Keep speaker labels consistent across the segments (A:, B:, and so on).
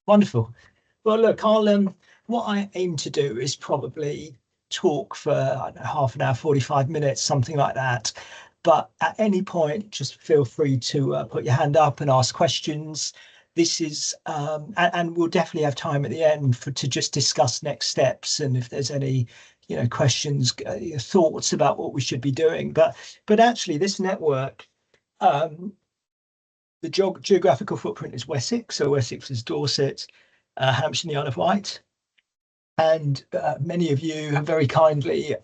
A: Wonderful. Well, look, what I aim to do is probably talk for, I don't know, half an hour, 45 minutes, something like that. But at any point, just feel free to put your hand up and ask questions. This is, and we'll definitely have time at the end to just discuss next steps and if there's any, questions, thoughts about what we should be doing. But actually, this network, um, the geographical footprint is Wessex, so Wessex is Dorset, Hampshire and the Isle of Wight. And many of you have very kindly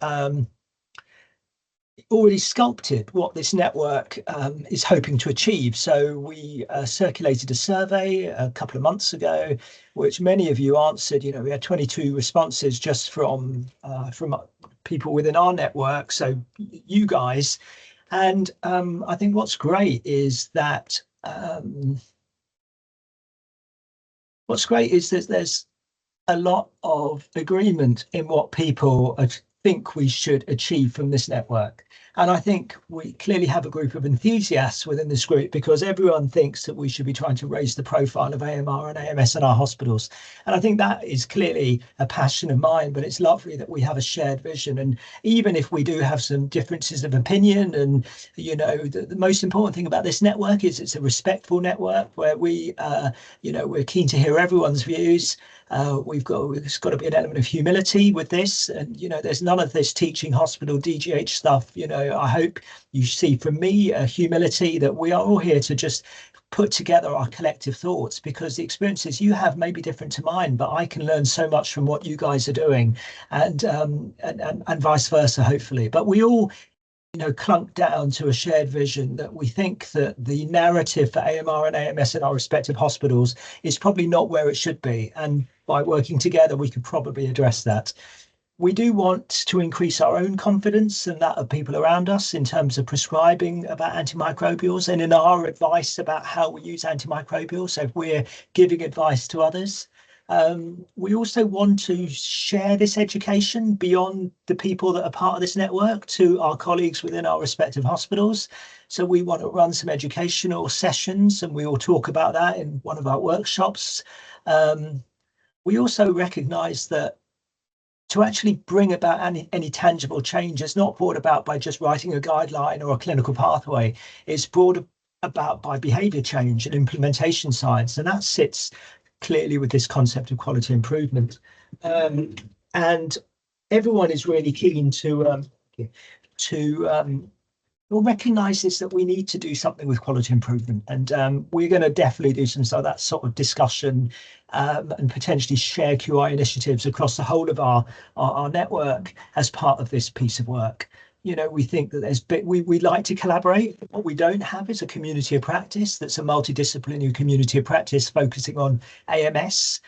A: already sculpted what this network is hoping to achieve. So we circulated a survey a couple of months ago, which many of you answered. We had 22 responses just from people within our network, so you guys. And I think what's great is that there's a lot of agreement in what people think we should achieve from this network. And I think we clearly have a group of enthusiasts within this group because everyone thinks that we should be trying to raise the profile of AMR and AMS in our hospitals. And I think that is clearly a passion of mine, but it's lovely that we have a shared vision. And even if we do have some differences of opinion, and, the most important thing about this network is it's a respectful network where we're keen to hear everyone's views. There's got to be an element of humility with this, and there's none of this teaching hospital DGH stuff. I hope you see from me humility, that we are all here to just put together our collective thoughts, because the experiences you have may be different to mine, but I can learn so much from what you guys are doing, and vice versa, hopefully. But we all clunk down to a shared vision that we think that the narrative for AMR and AMS in our respective hospitals is probably not where it should be. And by working together, we could probably address that. We do want to increase our own confidence and that of people around us in terms of prescribing about antimicrobials and in our advice about how we use antimicrobials. So if we're giving advice to others, we also want to share this education beyond the people that are part of this network to our colleagues within our respective hospitals. So we want to run some educational sessions, and we will talk about that in one of our workshops. We also recognise that to actually bring about any tangible change is not brought about by just writing a guideline or a clinical pathway. It's brought about by behaviour change and implementation science, and that sits clearly with this concept of quality improvement. And everyone is really keen to recognises that we need to do something with quality improvement, and we're going to definitely do some of that sort of discussion and potentially share QI initiatives across the whole of our network as part of this piece of work. We think that we like to collaborate. What we don't have is a community of practice that's a multidisciplinary community of practice focusing on AMS.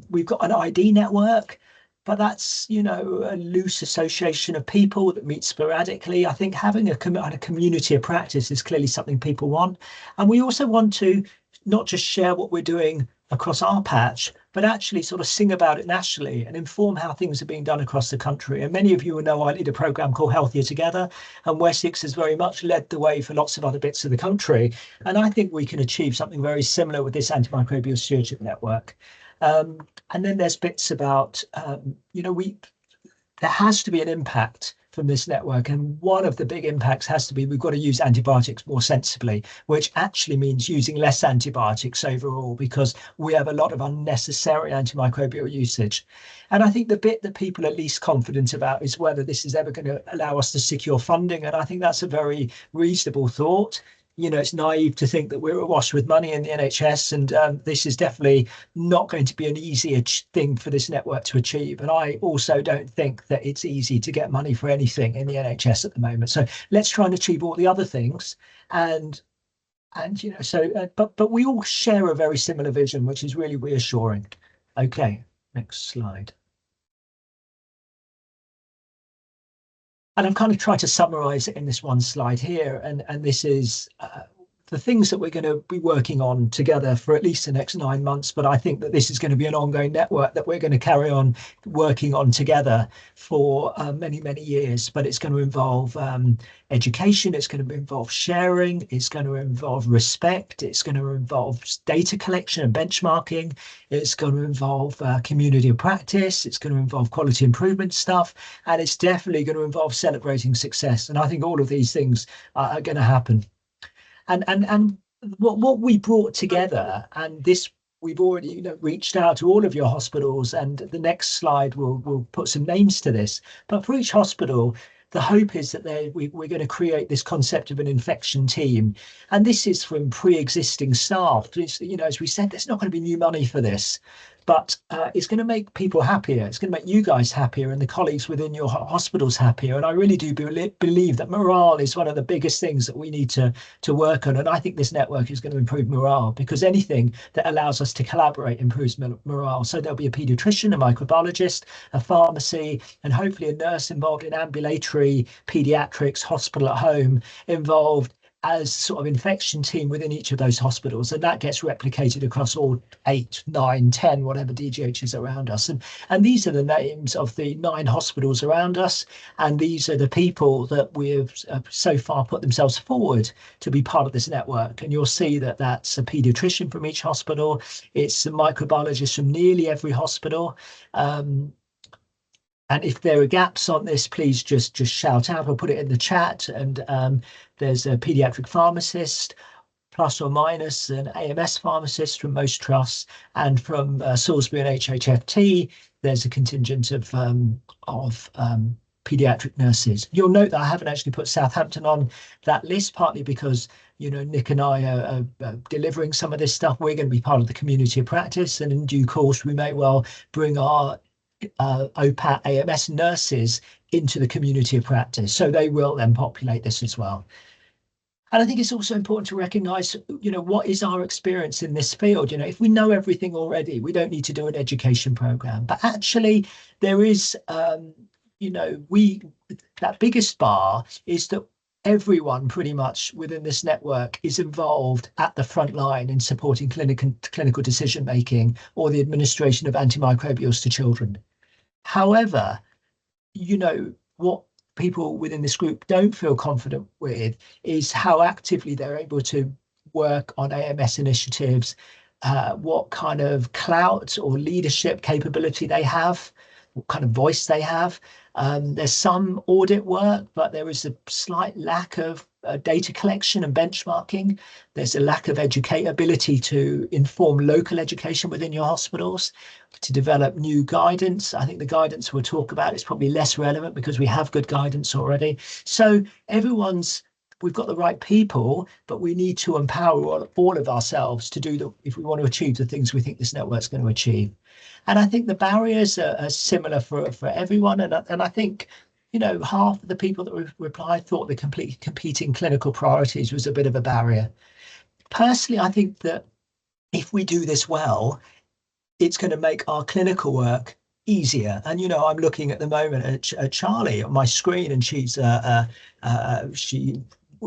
A: We've got an ID network, but that's a loose association of people that meet sporadically. I think having a community of practice is clearly something people want, and we also want to not just share what we're doing across our patch, but actually sort of sing about it nationally and inform how things are being done across the country. And many of you will know I lead a programme called Healthier Together, and Wessex has very much led the way for lots of other bits of the country. And I think we can achieve something very similar with this antimicrobial stewardship network. And then there's bits about, there has to be an impact from this network. And one of the big impacts has to be we've got to use antibiotics more sensibly, which actually means using less antibiotics overall, because we have a lot of unnecessary antimicrobial usage. And I think the bit that people are least confident about is whether this is ever going to allow us to secure funding. And I think that's a very reasonable thought. It's naive to think that we're awash with money in the NHS, and this is definitely not going to be an easy thing for this network to achieve. And I also don't think that it's easy to get money for anything in the NHS at the moment. So let's try and achieve all the other things. But we all share a very similar vision, which is really reassuring. Okay, next slide. And I've kind of tried to summarize it in this one slide here. And this is the things that we're going to be working on together for at least the next 9 months. But I think that this is going to be an ongoing network that we're going to carry on working on together for many, many years. But it's going to involve education, it's going to involve sharing, it's going to involve respect, it's going to involve data collection and benchmarking, it's going to involve community of practice, it's going to involve quality improvement stuff, and it's definitely going to involve celebrating success. And I think all of these things are going to happen. And what we brought together, and this we've already reached out to all of your hospitals, and the next slide will put some names to this. But for each hospital, the hope is that we're going to create this concept of an infection team, and this is from pre-existing staff. As we said, there's not going to be new money for this, but it's going to make people happier. It's going to make you guys happier and the colleagues within your hospitals happier. And I really do believe that morale is one of the biggest things that we need to work on. And I think this network is going to improve morale, because anything that allows us to collaborate improves morale. So there'll be a paediatrician, a microbiologist, a pharmacy, and hopefully a nurse involved in ambulatory paediatrics, hospital at home involved as sort of infection team within each of those hospitals, and that gets replicated across all 8, 9, 10, whatever DGHs around us. And these are the names of the 9 hospitals around us, and these are the people that we've so far put themselves forward to be part of this network. And you'll see that that's a paediatrician from each hospital, it's a microbiologist from nearly every hospital. And if there are gaps on this, please just shout out or put it in the chat. And there's a paediatric pharmacist, plus or minus an AMS pharmacist from most trusts, and from Salisbury and HHFT, there's a contingent of paediatric nurses. You'll note that I haven't actually put Southampton on that list, partly because Nick and I are delivering some of this stuff. We're going to be part of the community of practice, and in due course, we may well bring our OPAT AMS nurses into the community of practice, so they will then populate this as well. And I think it's also important to recognize, what is our experience in this field? If we know everything already, we don't need to do an education program. But actually, there is, that biggest bar is that everyone pretty much within this network is involved at the front line in supporting clinical decision making or the administration of antimicrobials to children. However, what people within this group don't feel confident with is how actively they're able to work on AMS initiatives, what kind of clout or leadership capability they have, what kind of voice they have. There's some audit work, but there is a slight lack of data collection and benchmarking. There's a lack of ability to inform local education within your hospitals, to develop new guidance. I think the guidance we'll talk about is probably less relevant because we have good guidance already. So we've got the right people, but we need to empower all of ourselves to do if we want to achieve the things we think this network's going to achieve. And I think the barriers are similar for everyone. And I think, half of the people that replied thought the competing clinical priorities was a bit of a barrier. Personally, I think that if we do this well, it's going to make our clinical work easier. And I'm looking at the moment at Charlie on my screen, and she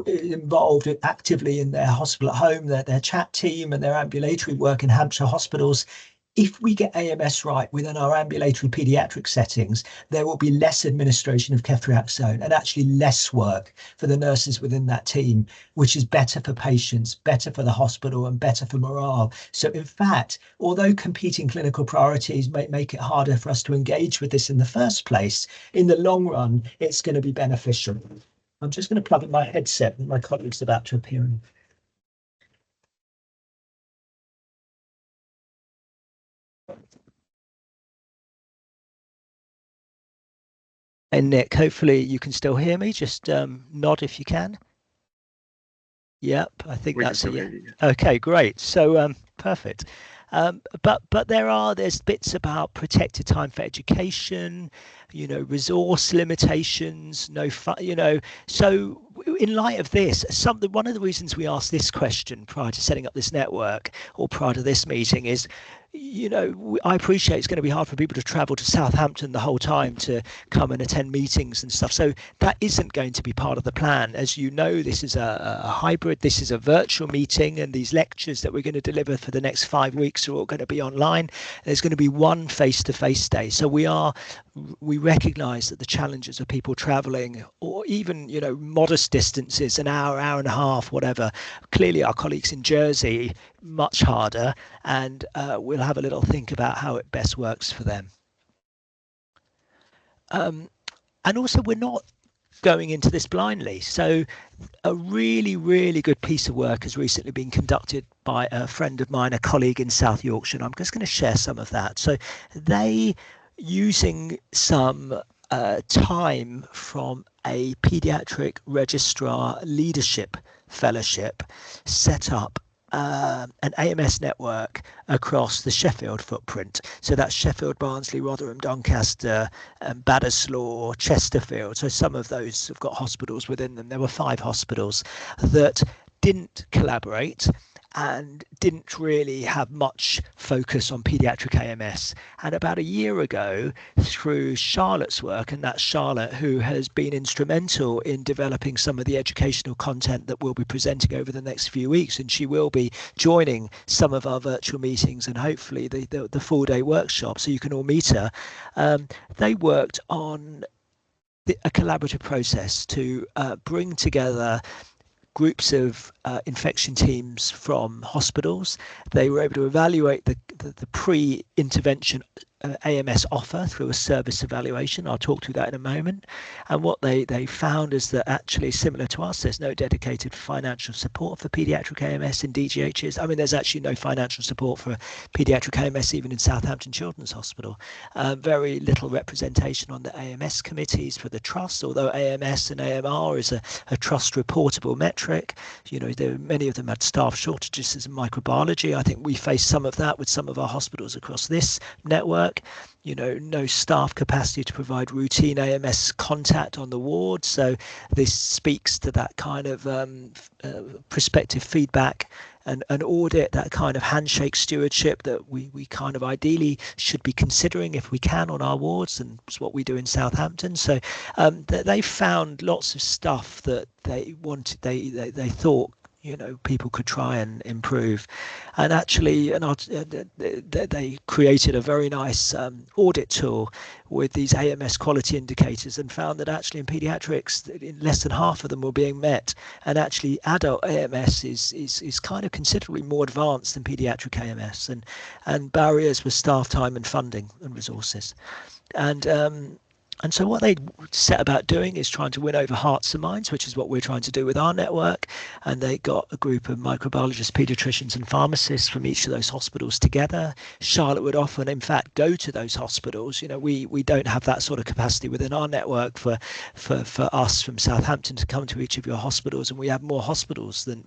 A: involved actively in their hospital at home, their chat team and their ambulatory work in Hampshire hospitals. If we get AMS right within our ambulatory paediatric settings, there will be less administration of ceftriaxone and actually less work for the nurses within that team, which is better for patients, better for the hospital, and better for morale. So in fact, although competing clinical priorities may make it harder for us to engage with this in the first place, in the long run, it's going to be beneficial. I'm just going to plug in my headset, and my colleague's about to appear. And Nick, hopefully you can still hear me. Just nod if you can. Yep, I think that's it. Yeah. Okay, great. So perfect. But there's bits about protected time for education, resource limitations, So in light of this, one of the reasons we asked this question prior to setting up this network or prior to this meeting is, I appreciate it's going to be hard for people to travel to Southampton the whole time to come and attend meetings and stuff. So that isn't going to be part of the plan. As you know, this is a hybrid, this is a virtual meeting, and these lectures that we're going to deliver for the next 5 weeks are all going to be online. There's going to be one face-to-face day. So we recognise that the challenges of people travelling, or even modest distances, an hour, hour and a half, whatever. Clearly, our colleagues in Jersey much harder, and we'll have a little think about how it best works for them. And also, we're not going into this blindly. So a really, really good piece of work has recently been conducted by a friend of mine, a colleague in South Yorkshire, and I'm just going to share some of that. So they, using some time from a paediatric registrar leadership fellowship, set up an AMS network across the Sheffield footprint. So that's Sheffield, Barnsley, Rotherham, Doncaster, Baddeslaw, Chesterfield. So some of those have got hospitals within them. There were 5 hospitals that didn't collaborate and didn't really have much focus on paediatric AMS. And about a year ago, through Charlotte's work, and that's Charlotte who has been instrumental in developing some of the educational content that we'll be presenting over the next few weeks, and she will be joining some of our virtual meetings and hopefully the full-day workshop, so you can all meet her. They worked on a collaborative process to bring together groups of infection teams from hospitals. They were able to evaluate the pre-intervention AMS offer through a service evaluation. I'll talk through that in a moment. And what they found is that actually, similar to us, there's no dedicated financial support for paediatric AMS in DGHs. I mean, there's actually no financial support for paediatric AMS even in Southampton Children's Hospital. Very little representation on the AMS committees for the trust, although AMS and AMR is a trust reportable metric. Many of them had staff shortages in microbiology. I think we face some of that with some of our hospitals across this network. No staff capacity to provide routine AMS contact on the ward. So this speaks to that kind of prospective feedback and an audit, that kind of handshake stewardship that we kind of ideally should be considering if we can on our wards, and it's what we do in Southampton. So they found lots of stuff that they wanted, they thought people could try and improve, and actually, they created a very nice audit tool with these AMS quality indicators, and found that actually in paediatrics, in less than half of them were being met, and actually adult AMS is kind of considerably more advanced than paediatric AMS, and barriers with staff time and funding and resources, and so what they set about doing is trying to win over hearts and minds, which is what we're trying to do with our network. And they got a group of microbiologists, paediatricians and pharmacists from each of those hospitals together. Charlotte would often, in fact, go to those hospitals. We don't have that sort of capacity within our network for us from Southampton to come to each of your hospitals, and we have more hospitals than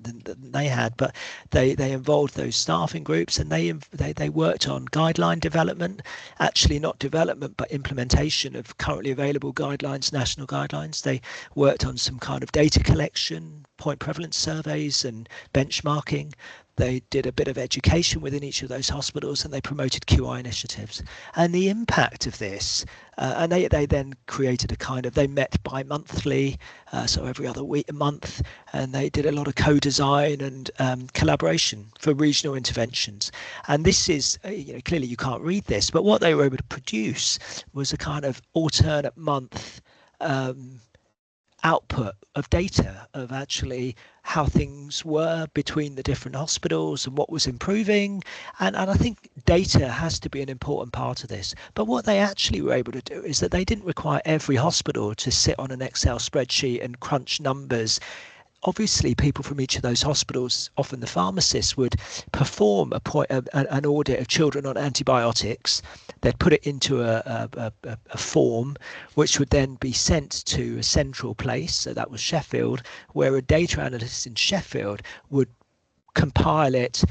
A: they had. But they involved those staffing groups, and they worked on guideline development, actually not development, but implementation of currently available guidelines, national guidelines. They worked on some kind of data collection, point prevalence surveys and benchmarking. They did a bit of education within each of those hospitals, and they promoted QI initiatives. And the impact of this, and they then created they met bi-monthly, so every other month, and they did a lot of co-design and collaboration for regional interventions. And this is, clearly you can't read this, but what they were able to produce was a kind of alternate month output of data of actually how things were between the different hospitals and what was improving, and I think data has to be an important part of this. But what they actually were able to do is that they didn't require every hospital to sit on an Excel spreadsheet and crunch numbers. Obviously, people from each of those hospitals, often the pharmacists, would perform an audit of children on antibiotics. They'd put it into a form, which would then be sent to a central place. So that was Sheffield, where a data analyst in Sheffield would compile it,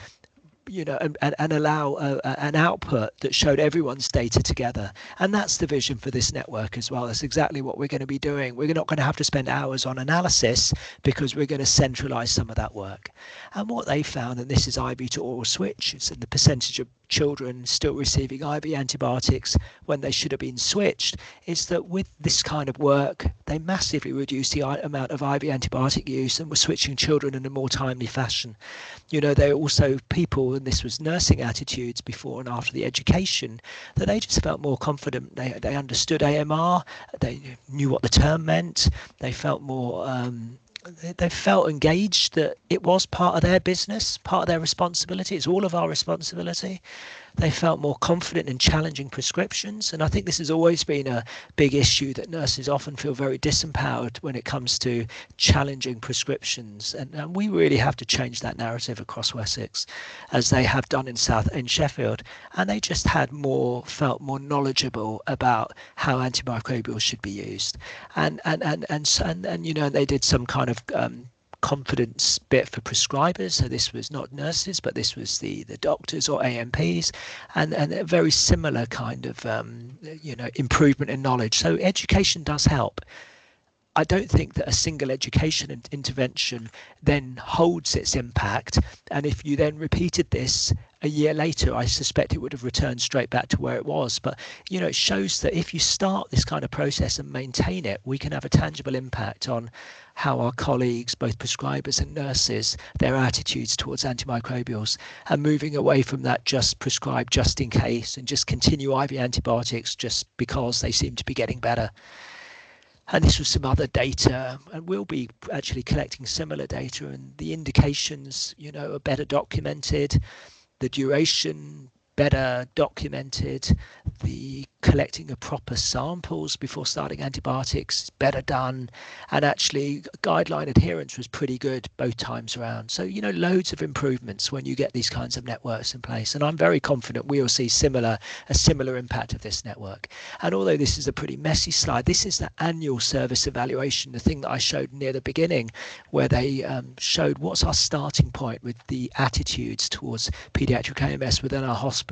A: and allow an output that showed everyone's data together. And that's the vision for this network as well. That's exactly what we're going to be doing. We're not going to have to spend hours on analysis because we're going to centralize some of that work. And what they found, and this is IV to oral switch, it's in the percentage of children still receiving IV antibiotics when they should have been switched, is that with this kind of work, they massively reduced the amount of IV antibiotic use and were switching children in a more timely fashion. There are also people, and this was nursing attitudes before and after the education, that they just felt more confident. They understood AMR, they knew what the term meant, they felt more they felt engaged, that it was part of their business, part of their responsibility. It's all of our responsibility. They felt more confident in challenging prescriptions. And I think this has always been a big issue, that nurses often feel very disempowered when it comes to challenging prescriptions. And we really have to change that narrative across Wessex, as they have done in Sheffield. And they just felt more knowledgeable about how antimicrobials should be used. And they did some kind of confidence bit for prescribers. So this was not nurses, but this was the doctors or AMPs, and a very similar kind of improvement in knowledge. So education does help. I don't think that a single education intervention then holds its impact. And if you then repeated this a year later, I suspect it would have returned straight back to where it was. But, it shows that if you start this kind of process and maintain it, we can have a tangible impact on how our colleagues, both prescribers and nurses, their attitudes towards antimicrobials, and moving away from that just prescribe just in case and just continue IV antibiotics just because they seem to be getting better. And this was some other data, and we'll be actually collecting similar data, and the indications, are better documented, the duration better documented, the collecting of proper samples before starting antibiotics is better done, and actually guideline adherence was pretty good both times around. So loads of improvements when you get these kinds of networks in place, and I'm very confident we will see a similar impact of this network. And although this is a pretty messy slide, this is the annual service evaluation, the thing that I showed near the beginning, where they showed what's our starting point with the attitudes towards paediatric AMS within our hospital,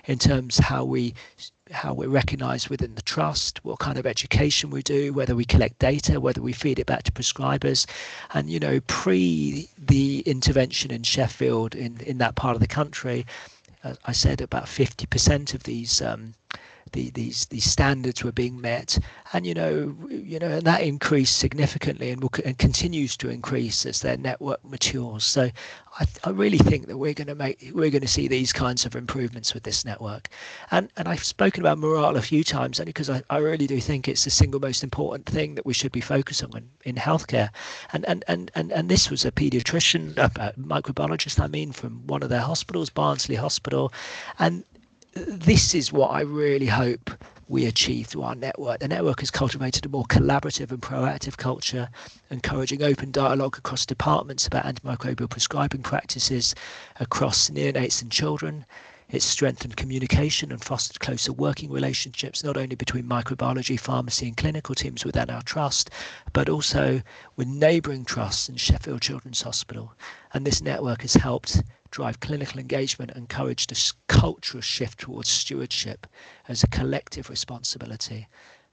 A: in terms of how we're recognised within the trust, what kind of education we do, whether we collect data, whether we feed it back to prescribers. And pre the intervention in Sheffield, in that part of the country, I said about 50% of these standards were being met, and and that increased significantly, and continues to increase as their network matures. So I really think that we're going to see these kinds of improvements with this network. And I've spoken about morale a few times, only because I really do think it's the single most important thing that we should be focusing on in healthcare. And this was a paediatrician, a microbiologist, from one of their hospitals, Barnsley Hospital, and this is what I really hope we achieve through our network. The network has cultivated a more collaborative and proactive culture, encouraging open dialogue across departments about antimicrobial prescribing practices across neonates and children. It's strengthened communication and fostered closer working relationships, not only between microbiology, pharmacy and clinical teams within our trust, but also with neighbouring trusts and Sheffield Children's Hospital. And this network has helped drive clinical engagement and encouraged a cultural shift towards stewardship as a collective responsibility.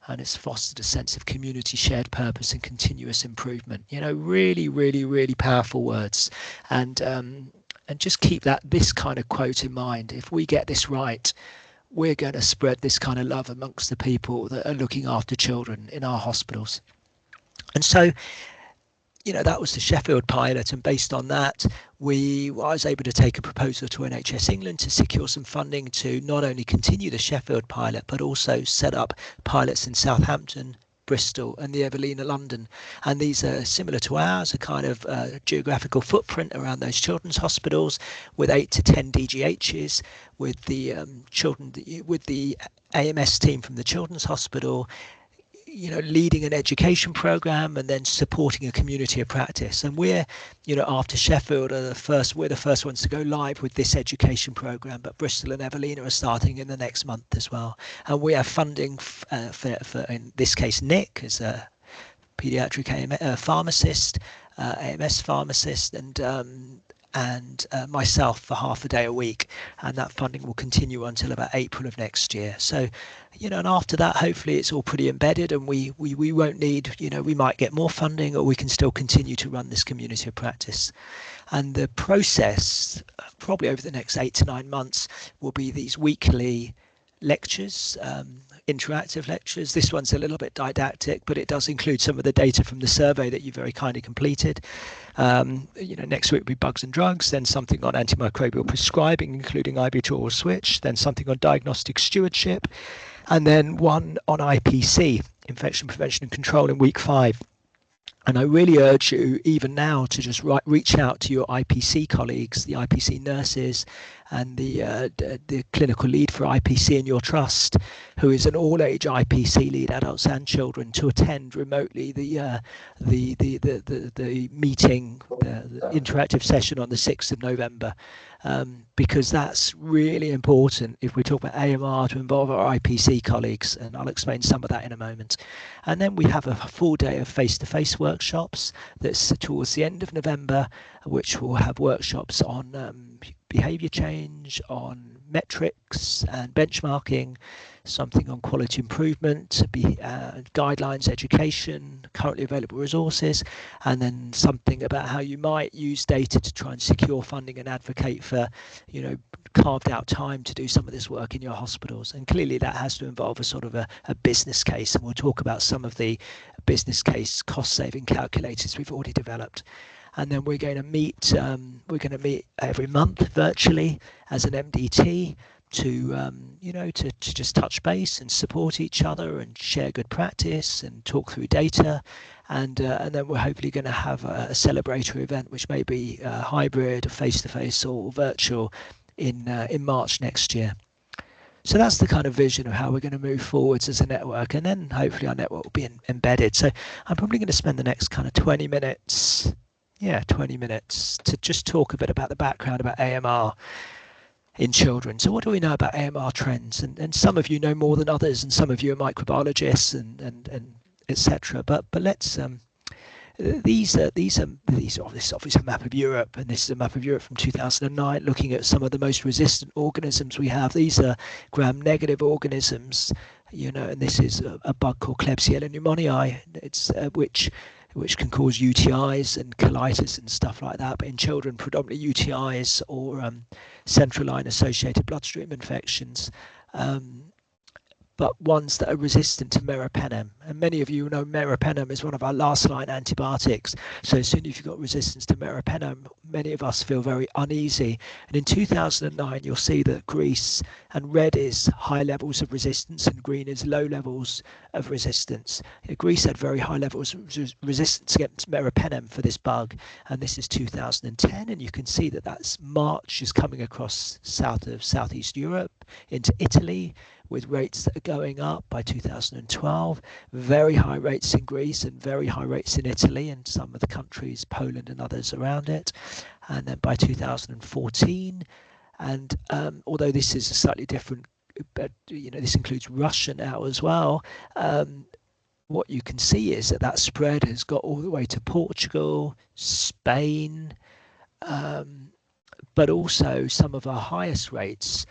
A: And it's fostered a sense of community, shared purpose and continuous improvement. Really, really, really powerful words. And just keep this kind of quote in mind. If we get this right, we're going to spread this kind of love amongst the people that are looking after children in our hospitals. And so, that was the Sheffield pilot, and based on that, I was able to take a proposal to NHS England to secure some funding to not only continue the Sheffield pilot, but also set up pilots in Southampton, Bristol and the Evelina London. And these are similar to ours, a kind of geographical footprint around those children's hospitals, with 8 to 10 DGHs, with the with the AMS team from the Children's Hospital, leading an education program and then supporting a community of practice. And we're, after Sheffield we're the first ones to go live with this education program, but Bristol and Evelina are starting in the next month as well. And we have funding for in this case, Nick, as a paediatric pharmacist, AMS pharmacist, and and myself for half a day a week, and that funding will continue until about April of next year. So, and after that, hopefully it's all pretty embedded, and we won't need, we might get more funding, or we can still continue to run this community of practice. And the process, probably over the next 8 to 9 months, will be these weekly lectures, interactive lectures. This one's a little bit didactic, but it does include some of the data from the survey that you very kindly completed. Next week will be bugs and drugs, then something on antimicrobial prescribing, including IV oral switch, then something on diagnostic stewardship, and then one on IPC, infection prevention and control, in week 5. And I really urge you, even now, to just reach out to your IPC colleagues, the IPC nurses, and the clinical lead for IPC in your trust, who is an all-age IPC lead, adults and children, to attend remotely the meeting, the interactive session on the 6th of November, because that's really important if we talk about AMR, to involve our IPC colleagues, and I'll explain some of that in a moment. And then we have a full day of face-to-face workshops that's towards the end of November, which will have workshops on behaviour change, on metrics and benchmarking, something on quality improvement, guidelines, education, currently available resources, and then something about how you might use data to try and secure funding and advocate for, carved out time to do some of this work in your hospitals. And clearly that has to involve a sort of a business case, and we'll talk about some of the business case cost saving calculators we've already developed. And then we're going to meet every month virtually as an MDT to just touch base and support each other and share good practice and talk through data. And then we're hopefully going to have a celebratory event, which may be hybrid, face-to-face or virtual, in March next year. So that's the kind of vision of how we're going to move forwards as a network, and then hopefully our network will be embedded. So I'm probably going to spend the next kind of 20 minutes to just talk a bit about the background about AMR in children. So what do we know about AMR trends? And some of you know more than others, and some of you are microbiologists and etc. But let's this is obviously a map of Europe, and this is a map of Europe from 2009, looking at some of the most resistant organisms we have. These are gram-negative organisms, and this is a bug called Klebsiella pneumoniae. It's which can cause UTIs and colitis and stuff like that. But in children, predominantly UTIs or central line associated bloodstream infections, but ones that are resistant to meropenem. And many of you know meropenem is one of our last line antibiotics. So as soon as you've got resistance to meropenem, many of us feel very uneasy. And in 2009, you'll see that Greece, and red is high levels of resistance and green is low levels of resistance. Greece had very high levels of resistance against meropenem for this bug, and this is 2010. And you can see that that's March is coming across Southeast Europe into Italy, with rates that are going up by 2012, very high rates in Greece and very high rates in Italy and some of the countries, Poland and others around it. And then by 2014, and although this is a slightly different, but this includes Russia now as well, what you can see is that spread has got all the way to Portugal, Spain, but also some of our highest rates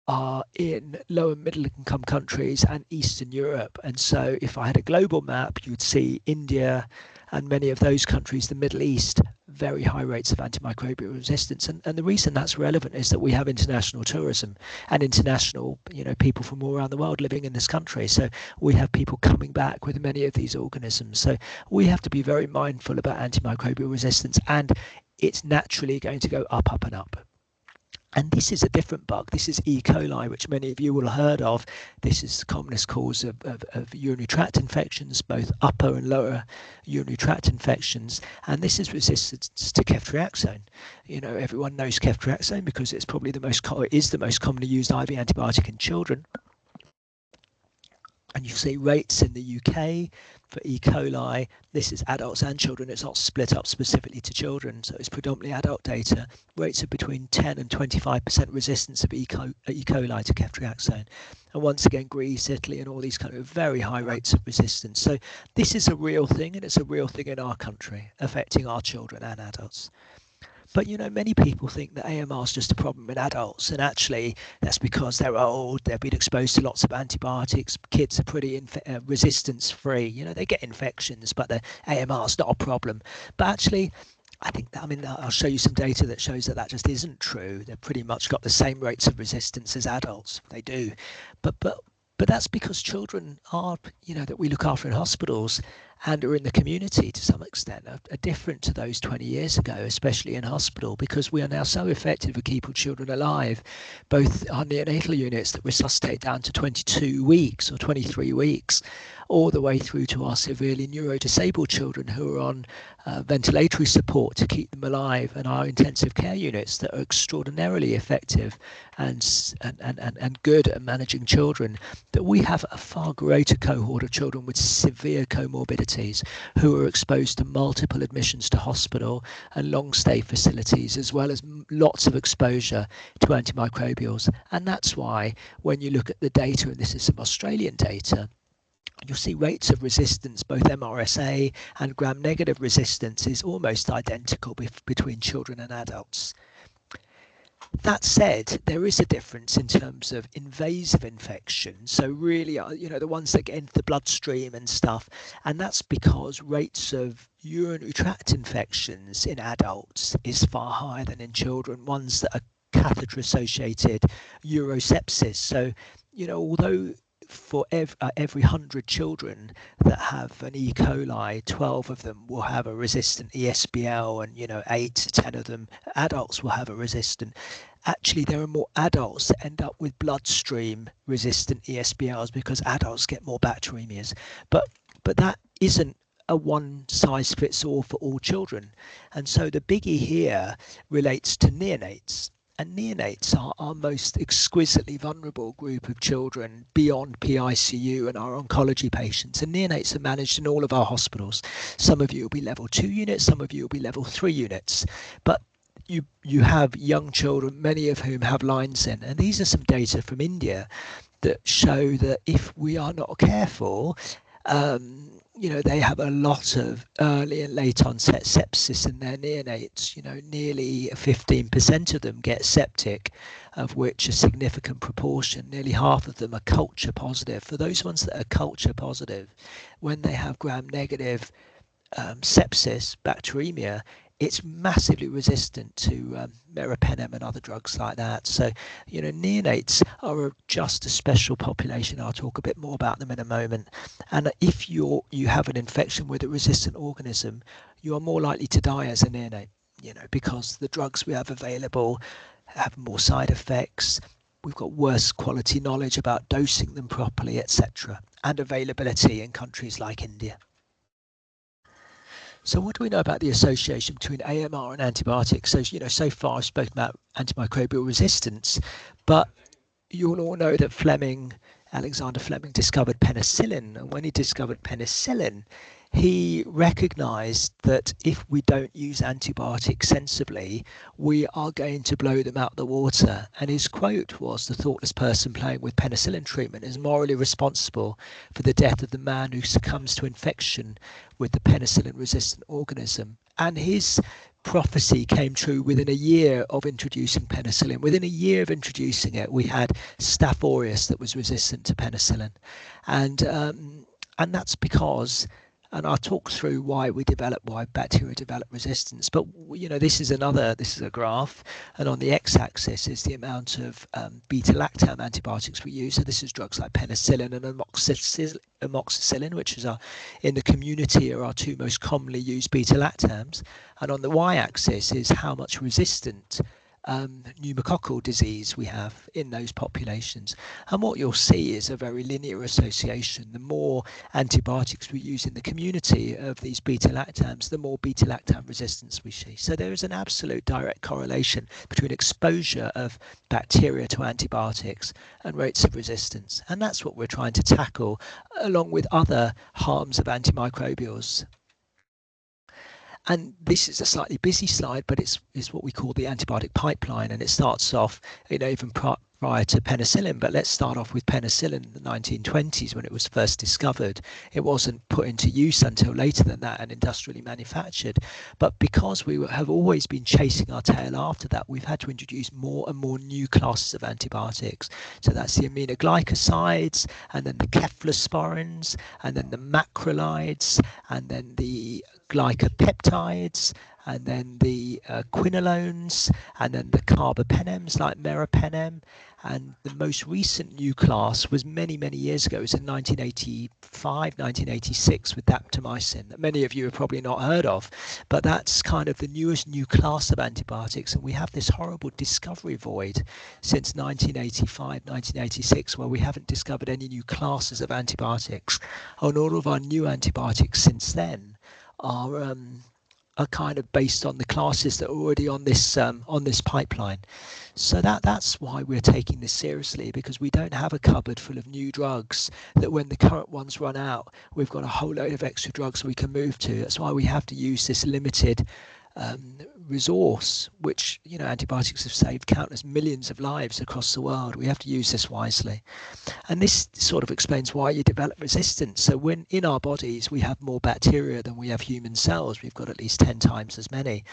A: are in low and middle income countries and Eastern Europe. And so if I had a global map, you'd see India and many of those countries, the Middle East, very high rates of antimicrobial resistance. And the reason that's relevant is that we have international tourism and international, people from all around the world living in this country. So we have people coming back with many of these organisms. So we have to be very mindful about antimicrobial resistance, and it's naturally going to go up, up and up. And this is a different bug. This is E. coli, which many of you will have heard of. This is the commonest cause of urinary tract infections, both upper and lower urinary tract infections. And this is resistance to ceftriaxone. Everyone knows ceftriaxone because it's probably the most commonly used IV antibiotic in children. And you see rates in the UK for E. coli. This is adults and children. It's not split up specifically to children, so it's predominantly adult data. Rates of between 10 and 25% resistance of E. coli to ceftriaxone. And once again, Greece, Italy, and all these kind of very high rates of resistance. So this is a real thing, and it's a real thing in our country, affecting our children and adults. But many people think that AMR is just a problem in adults, and actually that's because they're old, they've been exposed to lots of antibiotics. Kids are pretty resistance free. They get infections, but the AMR is not a problem. But actually, I think that, I'll show you some data that shows that just isn't true. They've pretty much got the same rates of resistance as adults. They do, but that's because children are, that we look after in hospitals and are in the community to some extent are different to those 20 years ago, especially in hospital, because we are now so effective at keeping children alive. Both our neonatal units that resuscitate down to 22 weeks or 23 weeks, all the way through to our severely neurodisabled children who are on ventilatory support to keep them alive, and our intensive care units that are extraordinarily effective and good at managing children, that we have a far greater cohort of children with severe comorbidities who are exposed to multiple admissions to hospital and long stay facilities, as well as lots of exposure to antimicrobials. And that's why when you look at the data, and this is some Australian data, you'll see rates of resistance, both MRSA and gram-negative resistance, is almost identical between children and adults. That said, there is a difference in terms of invasive infections. So really, the ones that get into the bloodstream and stuff, and that's because rates of urinary tract infections in adults is far higher than in children, ones that are catheter-associated urosepsis. So, although for every 100 children that have an E. coli, 12 of them will have a resistant ESBL, and 8 to 10 of them adults will have a resistant. Actually, there are more adults that end up with bloodstream resistant ESBLs because adults get more bacteremias. But that isn't a one size fits all for all children. And so the biggie here relates to neonates. And neonates are our most exquisitely vulnerable group of children beyond PICU and our oncology patients. And neonates are managed in all of our hospitals. Some of you will be level 2 units, some of you will be level 3 units. But you have young children, many of whom have lines in. And these are some data from India that show that if we are not careful, they have a lot of early and late onset sepsis in their neonates. Nearly 15% of them get septic, of which a significant proportion, nearly half of them, are culture positive. For those ones that are culture positive, when they have gram-negative sepsis, bacteremia, it's massively resistant to meropenem and other drugs like that. So, neonates are just a special population. I'll talk a bit more about them in a moment. And if you have an infection with a resistant organism, you are more likely to die as a neonate, because the drugs we have available have more side effects. We've got worse quality knowledge about dosing them properly, etc., and availability in countries like India. So what do we know about the association between AMR and antibiotics? So, so far I've spoken about antimicrobial resistance, but you'll all know that Alexander Fleming discovered penicillin. And when he discovered penicillin, he recognized that if we don't use antibiotics sensibly, we are going to blow them out the water. And his quote was, "The thoughtless person playing with penicillin treatment is morally responsible for the death of the man who succumbs to infection with the penicillin-resistant organism." And his prophecy came true within a year of introducing penicillin. Within a year of introducing it, we had Staph aureus that was resistant to penicillin. And that's because, and I'll talk through why bacteria develop resistance. But this is a graph, and on the x-axis is the amount of beta-lactam antibiotics we use. So this is drugs like penicillin and amoxicillin, which is in the community are our two most commonly used beta-lactams. And on the y-axis is how much resistant pneumococcal disease we have in those populations. And what you'll see is a very linear association. The more antibiotics we use in the community of these beta-lactams, the more beta-lactam resistance we see. So there is an absolute direct correlation between exposure of bacteria to antibiotics and rates of resistance. And that's what we're trying to tackle, along with other harms of antimicrobials. And this is a slightly busy slide, but it's what we call the antibiotic pipeline, and it starts off, even
B: prior to penicillin, but let's start off with penicillin in the 1920s when it was first discovered. It wasn't put into use until later than that and industrially manufactured. But because we have always been chasing our tail after that, we've had to introduce more and more new classes of antibiotics. So that's the aminoglycosides, and then the cephalosporins, and then the macrolides, and then the glycopeptides, and then the quinolones, and then the carbapenems like meropenem. And the most recent new class was many, many years ago. It was in 1985, 1986 with daptomycin that many of you have probably not heard of. But that's kind of the newest new class of antibiotics. And we have this horrible discovery void since 1985, 1986, where we haven't discovered any new classes of antibiotics. And all of our new antibiotics since then are kind of based on the classes that are already on this pipeline. So that's why we're taking this seriously, because we don't have a cupboard full of new drugs that when the current ones run out, we've got a whole load of extra drugs we can move to. That's why we have to use this limited resource, which, you know, antibiotics have saved countless millions of lives across the world. We have to use this wisely. And this sort of explains why you develop resistance. So when in our bodies we have more bacteria than we have human cells, we've got at least 10 times as many.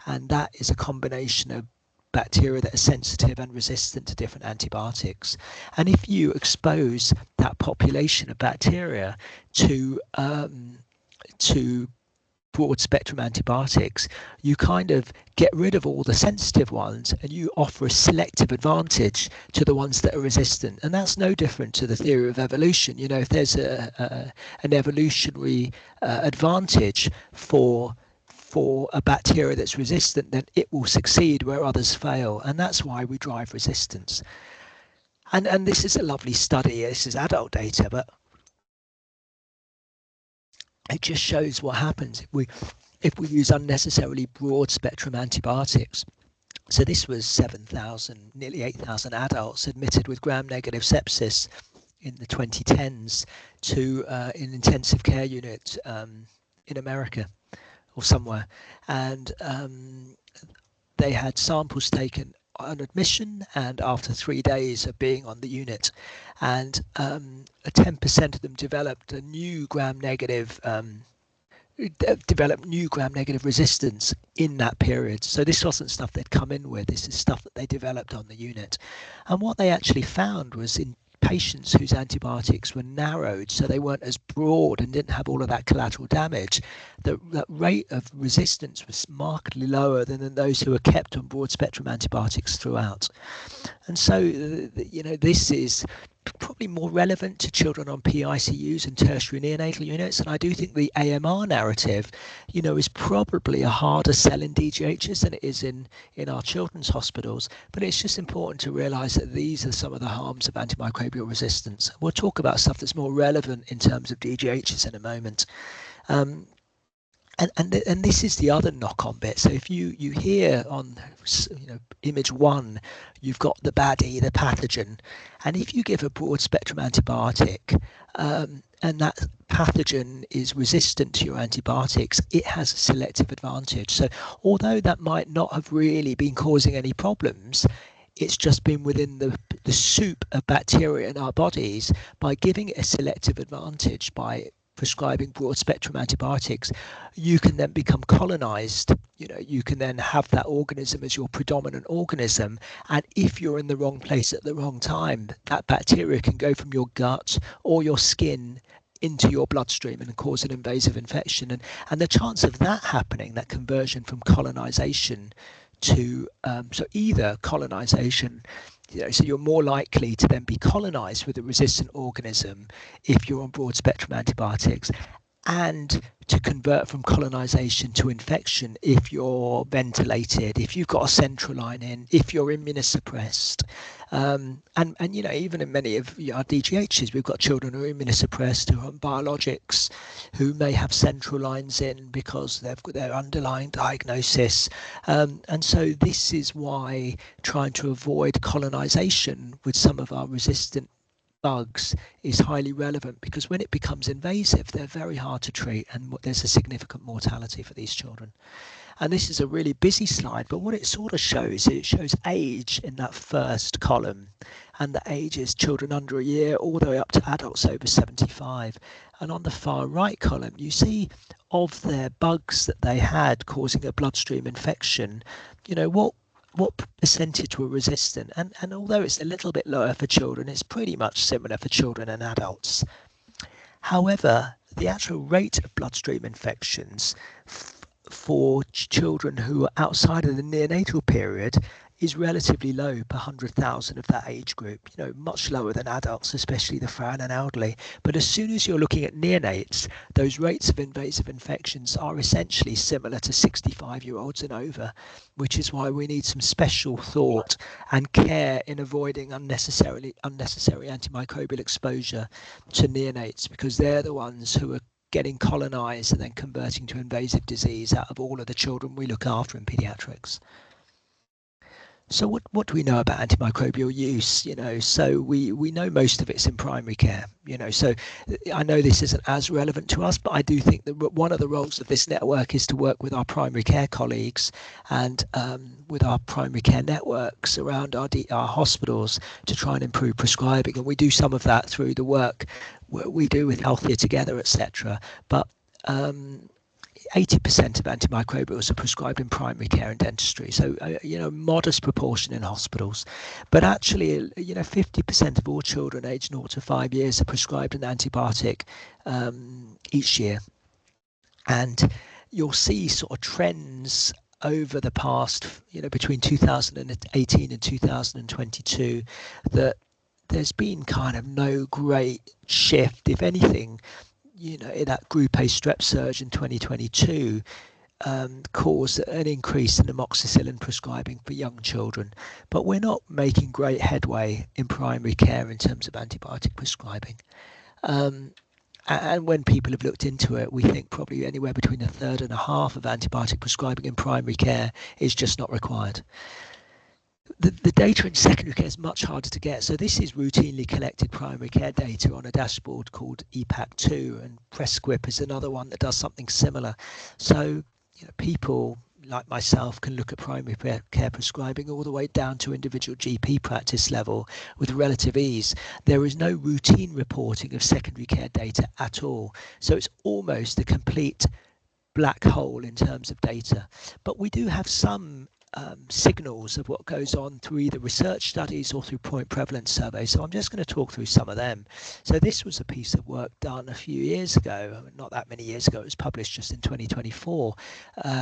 B: And that is a combination of bacteria that are sensitive and resistant to different antibiotics. And if you expose that population of bacteria to broad spectrum antibiotics, you kind of get rid of all the sensitive ones and you offer a selective advantage to the ones that are resistant. And that's no different to the theory of evolution. You know, if there's an evolutionary advantage for a bacteria that's resistant, then it will succeed where others fail. And that's why we drive resistance. And this is a lovely study. This is adult data, but it just shows what happens if we use unnecessarily broad spectrum antibiotics. So this was 7,000, nearly 8,000 adults admitted with gram-negative sepsis in the 2010s to an intensive care unit in America or somewhere, and they had samples taken on admission and after 3 days of being on the unit, and 10% of them developed a new gram-negative resistance in that period. So this wasn't stuff they'd come in with, this is stuff that they developed on the unit. And what they actually found was in patients whose antibiotics were narrowed, so they weren't as broad and didn't have all of that collateral damage, the rate of resistance was markedly lower than in those who were kept on broad spectrum antibiotics throughout. And so, you know, this is probably more relevant to children on PICUs and tertiary neonatal units. And I do think the AMR narrative, you know, is probably a harder sell in DGHs than it is in our children's hospitals. But it's just important to realise that these are some of the harms of antimicrobial resistance. We'll talk about stuff that's more relevant in terms of DGHs in a moment. And this is the other knock-on bit. So if you hear on, you know, image 1, you've got the baddie, the pathogen, and if you give a broad spectrum antibiotic and that pathogen is resistant to your antibiotics, it has a selective advantage. So although that might not have really been causing any problems, it's just been within the soup of bacteria in our bodies. By giving it a selective advantage, by prescribing broad spectrum antibiotics, you can then become colonized. You know, you can then have that organism as your predominant organism, and if you're in the wrong place at the wrong time, that bacteria can go from your gut or your skin into your bloodstream and cause an invasive infection. And the chance of that happening, that conversion from colonization to so either colonization, you know, so you're more likely to then be colonized with a resistant organism if you're on broad spectrum antibiotics, and to convert from colonization to infection if you're ventilated, if you've got a central line in, if you're immunosuppressed. And you know, even in many of our DGHs, we've got children who are immunosuppressed, who are on biologics, who may have central lines in because they've got their underlying diagnosis. And so this is why trying to avoid colonization with some of our resistant bugs is highly relevant, because when it becomes invasive, they're very hard to treat and there's a significant mortality for these children. And this is a really busy slide, but what it sort of shows, it shows age in that first column, and the age is children under a year all the way up to adults over 75. And on the far right column, you see of their bugs that they had causing a bloodstream infection, what percentage were resistant. And although it's a little bit lower for children, it's pretty much similar for children and adults. However, the actual rate of bloodstream infections for children who are outside of the neonatal period is relatively low per 100,000 of that age group, much lower than adults, especially the frail and elderly. But as soon as you're looking at neonates, those rates of invasive infections are essentially similar to 65-year-olds and over, which is why we need some special thought and care in avoiding unnecessary antimicrobial exposure to neonates, because they're the ones who are getting colonized and then converting to invasive disease out of all of the children we look after in pediatrics. So what do we know about antimicrobial use? So we know most of it's in primary care. So I know this isn't as relevant to us, but I do think that one of the roles of this network is to work with our primary care colleagues and with our primary care networks around our hospitals to try and improve prescribing. And we do some of that through the work we do with Healthier Together, etc. But 80% of antimicrobials are prescribed in primary care and dentistry, so modest proportion in hospitals. But actually, 50% of all children aged 0 to 5 years are prescribed an antibiotic each year. And you'll see sort of trends over the past, between 2018 and 2022, that there's been kind of no great shift. If anything, in that Group A strep surge in 2022 caused an increase in amoxicillin prescribing for young children. But we're not making great headway in primary care in terms of antibiotic prescribing. And when people have looked into it, we think probably anywhere between a third and a half of antibiotic prescribing in primary care is just not required. The data in secondary care is much harder to get. So this is routinely collected primary care data on a dashboard called EPAC2, and Prescrip is another one that does something similar. So people like myself can look at primary care prescribing all the way down to individual GP practice level with relative ease. There is no routine reporting of secondary care data at all. So it's almost a complete black hole in terms of data. But we do have some signals of what goes on through either research studies or through point prevalence surveys. So I'm just going to talk through some of them. So this was a piece of work done a few years ago, not that many years ago. It was published just in 2024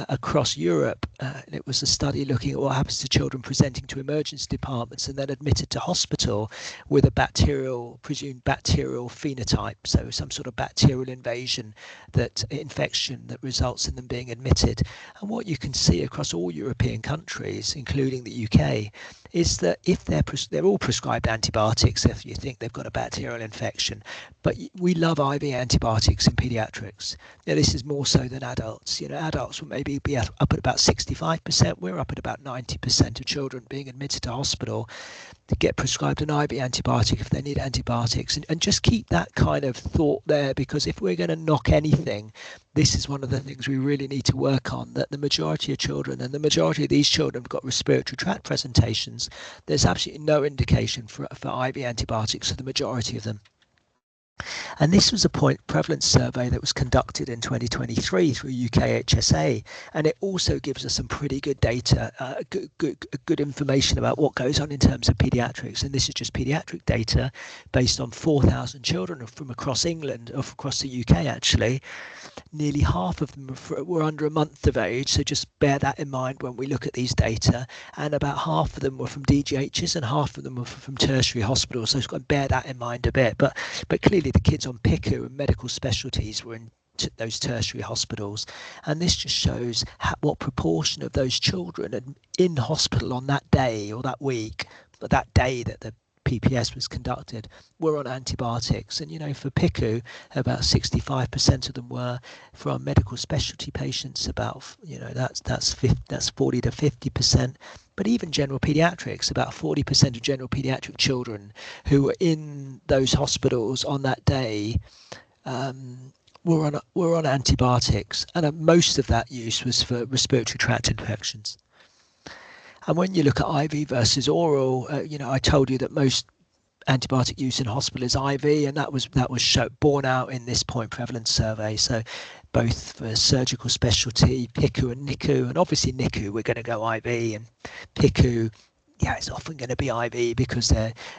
B: across Europe. It was a study looking at what happens to children presenting to emergency departments and then admitted to hospital with a presumed bacterial phenotype, so some sort of bacterial invasion, infection that results in them being admitted. And what you can see across all European countries, including the UK, is that if they're all prescribed antibiotics if you think they've got a bacterial infection, but we love IV antibiotics in pediatrics. This is more so than adults. Adults will maybe be up at about 65%. We're up at about 90% of children being admitted to hospital to get prescribed an IV antibiotic if they need antibiotics. And just keep that kind of thought there, because if we're going to knock anything, this is one of the things we really need to work on, that the majority of children, and the majority of these children have got respiratory tract presentations, there's absolutely no indication for IV antibiotics for the majority of them. And this was a point prevalence survey that was conducted in 2023 through UKHSA, and it also gives us some pretty good data, good information about what goes on in terms of paediatrics. And this is just paediatric data based on 4,000 children from across England, or across the UK actually. Nearly half of them were under a month of age, so just bear that in mind when we look at these data. And about half of them were from DGHs and half of them were from tertiary hospitals, so just got to bear that in mind a bit. But clearly the kids on PICU and medical specialties were in those tertiary hospitals, and this just shows what proportion of those children in hospital on that day or that week, or that day that the PPS was conducted, were on antibiotics. And for PICU, about 65% of them were. For our medical specialty patients, about that's 40 to 50%. But even general paediatrics, about 40% of general paediatric children who were in those hospitals on that day were on antibiotics, and most of that use was for respiratory tract infections. And when you look at IV versus oral, I told you that most antibiotic use in hospital is IV, and that was borne out in this point prevalence survey. So both for surgical specialty, PICU and NICU, and obviously NICU we're going to go IV, and PICU, yeah, it's often going to be IV because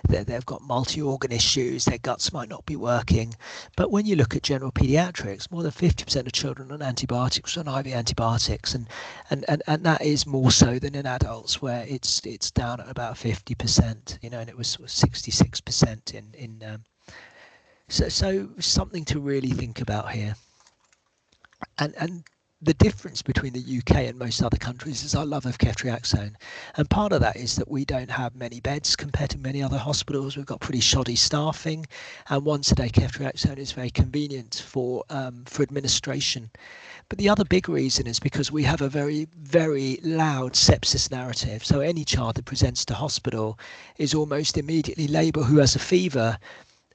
B: they've got multi-organ issues, their guts might not be working. But when you look at general paediatrics, more than 50% of children on antibiotics are on IV antibiotics, and that is more so than in adults, where it's down at about 50%, and it was 66% in so something to really think about here. And the difference between the UK and most other countries is our love of ceftriaxone. And part of that is that we don't have many beds compared to many other hospitals. We've got pretty shoddy staffing, and once a day ceftriaxone is very convenient for administration. But the other big reason is because we have a very, very loud sepsis narrative. So any child that presents to hospital is almost immediately labelled who has a fever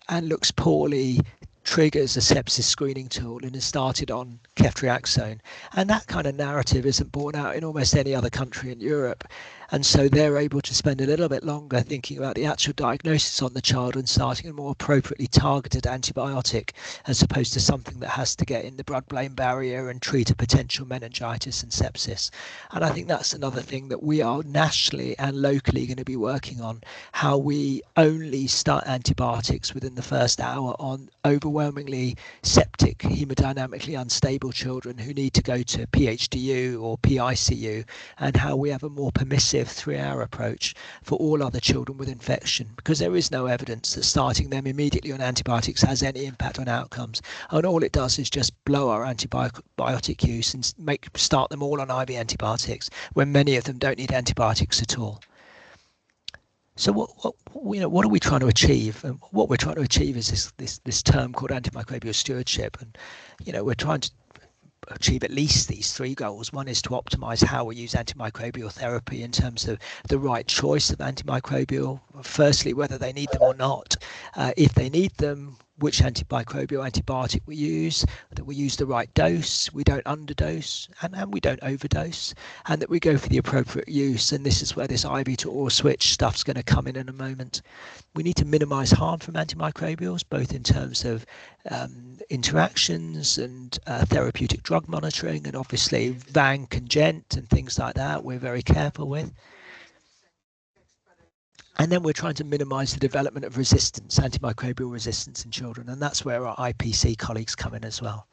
B: and looks poorly, triggers a sepsis screening tool, and is started on ceftriaxone. And that kind of narrative isn't borne out in almost any other country in Europe. And so they're able to spend a little bit longer thinking about the actual diagnosis on the child and starting a more appropriately targeted antibiotic, as opposed to something that has to get in the blood-brain barrier and treat a potential meningitis and sepsis. And I think that's another thing that we are nationally and locally going to be working on, how we only start antibiotics within the first hour on overwhelmingly septic, hemodynamically unstable children who need to go to PHDU or PICU, and how we have a more permissive 3-hour approach for all other children with infection, because there is no evidence that starting them immediately on antibiotics has any impact on outcomes, and all it does is just blow our antibiotic use and start them all on IV antibiotics when many of them don't need antibiotics at all. So what are we trying to achieve? And what we're trying to achieve is this term called antimicrobial stewardship, and we're trying to achieve at least these 3 goals. One is to optimize how we use antimicrobial therapy in terms of the right choice of antimicrobial. Firstly, whether they need them or not. If they need them, which antimicrobial antibiotic we use, that we use the right dose, we don't underdose, and we don't overdose, and that we go for the appropriate use. And this is where this IV to oral switch stuff's going to come in a moment. We need to minimize harm from antimicrobials, both in terms of interactions and therapeutic drug monitoring, and obviously VANC and GENT and things like that we're very careful with. And then we're trying to minimise the development of resistance, antimicrobial resistance in children, and that's where our IPC colleagues come in as well.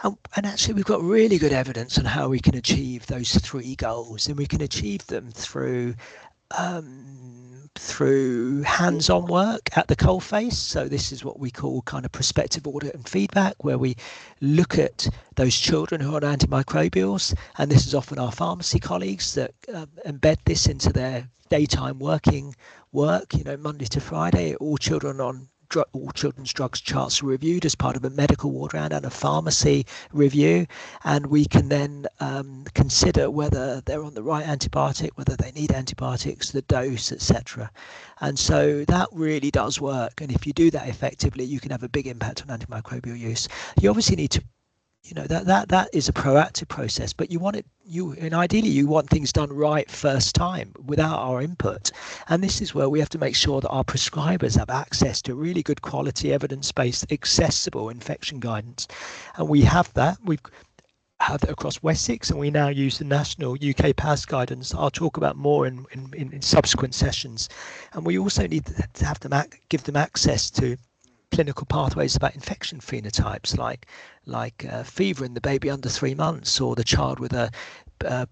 B: And actually, we've got really good evidence on how we can achieve those 3 goals, and we can achieve them through hands-on work at the coalface. So this is what we call kind of prospective audit and feedback, where we look at those children who are on antimicrobials, and this is often our pharmacy colleagues that embed this into their daytime work, Monday to Friday. All children's drugs charts are reviewed as part of a medical ward round and a pharmacy review, and we can then consider whether they're on the right antibiotic, whether they need antibiotics, the dose, etc. And so that really does work, and if you do that effectively, you can have a big impact on antimicrobial use. You obviously need to, that is a proactive process, but ideally you want things done right first time without our input. And this is where we have to make sure that our prescribers have access to really good quality, evidence-based, accessible infection guidance. And we have that. We've had it across Wessex, and we now use the national UK PAS guidance. I'll talk about more in subsequent sessions. And we also need to have them give them access to clinical pathways about infection phenotypes, like fever in the baby under 3 months, or the child with a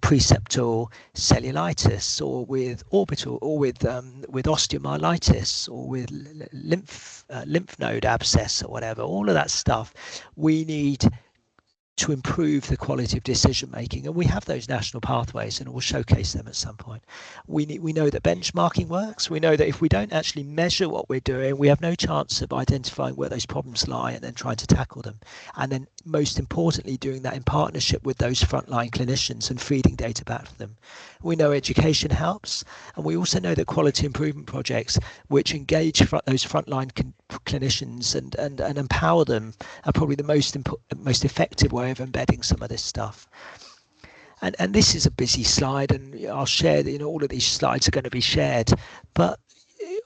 B: preceptal cellulitis, or with orbital, or with osteomyelitis, or with lymph node abscess, or whatever. All of that stuff we need to improve the quality of decision making, and we have those national pathways, and we'll showcase them at some point. We know that benchmarking works. We know that if we don't actually measure what we're doing, we have no chance of identifying where those problems lie and then trying to tackle them. And then most importantly, doing that in partnership with those frontline clinicians and feeding data back to them. We know education helps, and we also know that quality improvement projects which engage those frontline clinicians and empower them are probably the most effective way of embedding some of this stuff. And this is a busy slide, and I'll share that, all of these slides are going to be shared, but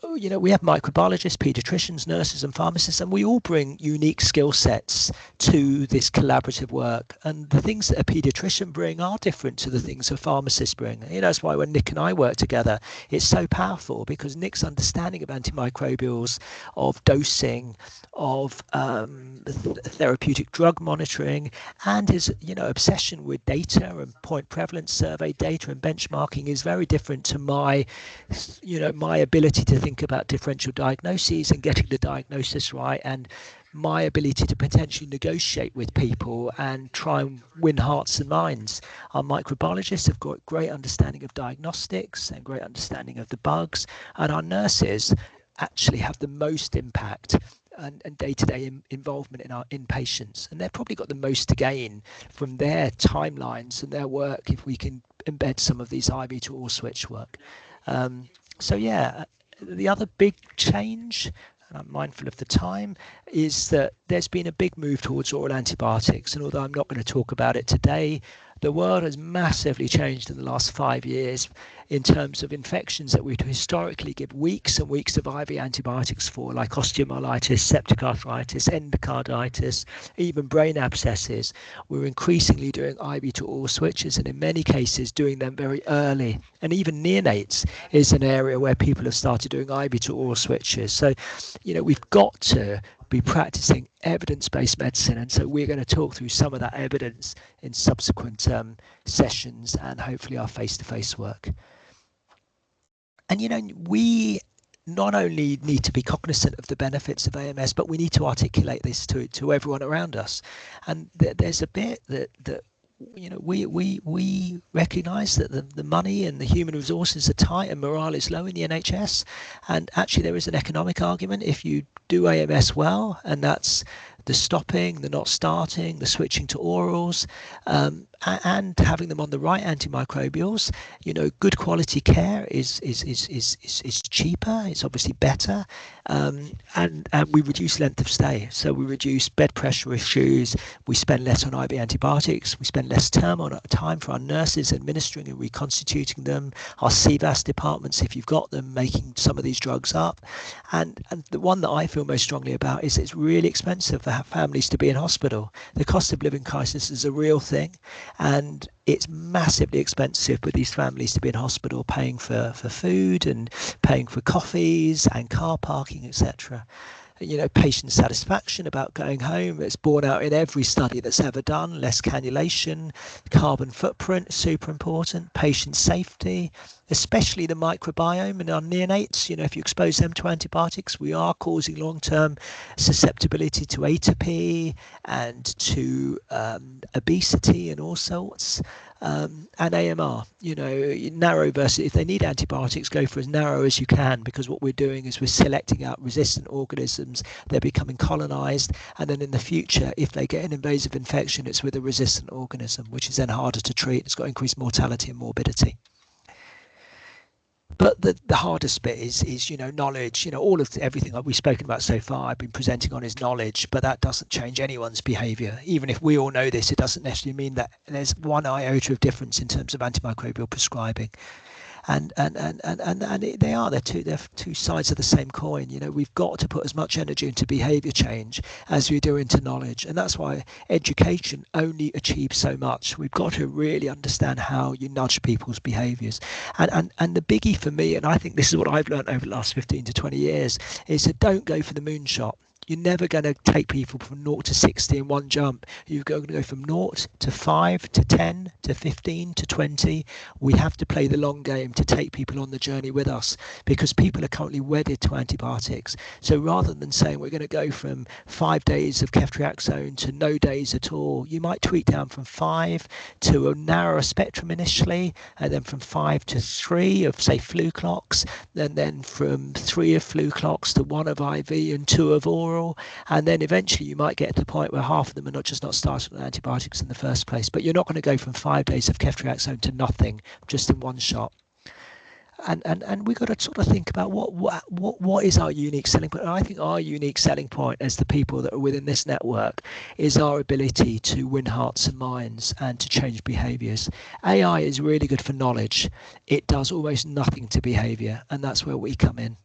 B: we have microbiologists, pediatricians, nurses and pharmacists, and we all bring unique skill sets to this collaborative work. And the things that a pediatrician bring are different to the things a pharmacist bring. That's why when Nick and I work together, it's so powerful, because Nick's understanding of antimicrobials, of dosing, of therapeutic drug monitoring, and his obsession with data and point prevalence survey data and benchmarking is very different to my ability to think about differential diagnoses and getting the diagnosis right, and my ability to potentially negotiate with people and try and win hearts and minds. Our microbiologists have got great understanding of diagnostics and great understanding of the bugs, and our nurses actually have the most impact and day-to-day involvement in patients, and they've probably got the most to gain from their timelines and their work if we can embed some of these IV to all switch work. So yeah, the other big change, and I'm mindful of the time, is that there's been a big move towards oral antibiotics. And although I'm not going to talk about it today, the world has massively changed in the last 5 years in terms of infections that we'd historically give weeks and weeks of IV antibiotics for, like osteomyelitis, septic arthritis, endocarditis, even brain abscesses. We're increasingly doing IV to all switches, and in many cases doing them very early. And even neonates is an area where people have started doing IV to all switches. So, we've got to be practicing evidence-based medicine, and so we're going to talk through some of that evidence in subsequent sessions and hopefully our face-to-face work. And we not only need to be cognizant of the benefits of AMS, but we need to articulate this to everyone around us. And there's a bit that we recognise that the money and the human resources are tight and morale is low in the NHS, and actually there is an economic argument if you do AMS well, and that's the stopping, the not starting, the switching to orals, and having them on the right antimicrobials. Good quality care is cheaper. It's obviously better, and we reduce length of stay. So we reduce bed pressure issues. We spend less on IV antibiotics. We spend less time for our nurses administering and reconstituting them. Our CVAS departments, if you've got them, making some of these drugs up. And the one that I feel most strongly about is it's really expensive for families to be in hospital. The cost of living crisis is a real thing, and it's massively expensive for these families to be in hospital, paying for food and paying for coffees and car parking, etc. Patient satisfaction about going home, it's borne out in every study that's ever done. Less cannulation, carbon footprint, super important. Patient safety, especially the microbiome in our neonates. If you expose them to antibiotics, we are causing long-term susceptibility to atopy and to obesity and all sorts. And AMR, narrow versus, if they need antibiotics, go for as narrow as you can, because what we're doing is we're selecting out resistant organisms. They're becoming colonized, and then in the future, if they get an invasive infection, it's with a resistant organism, which is then harder to treat. It's got increased mortality and morbidity. But the hardest bit is knowledge. All of everything that we've spoken about so far, I've been presenting on is knowledge, but that doesn't change anyone's behaviour. Even if we all know this, it doesn't necessarily mean that there's one iota of difference in terms of antimicrobial prescribing. And they're two sides of the same coin. We've got to put as much energy into behaviour change as we do into knowledge, and that's why education only achieves so much. We've got to really understand how you nudge people's behaviours, and the biggie for me, and I think this is what I've learned over the last 15 to 20 years, is to don't go for the moonshot. You're never going to take people from 0 to 60 in one jump. You're going to go from 0 to 5 to 10 to 15 to 20. We have to play the long game to take people on the journey with us, because people are currently wedded to antibiotics. So rather than saying we're going to go from 5 days of ceftriaxone to no days at all, you might tweak down from 5 to a narrower spectrum initially, and then from 5 to 3 of, say, flu clocks, and then from 3 of flu clocks to 1 of IV and 2 of oral. oral, and then eventually you might get to the point where half of them are not started on antibiotics in the first place. But you're not going to go from 5 days of ceftriaxone to nothing just in one shot. And we've got to sort of think about what is our unique selling point. And I think our unique selling point as the people that are within this network is our ability to win hearts and minds and to change behaviours. AI is really good for knowledge. It does almost nothing to behaviour, and that's where we come in.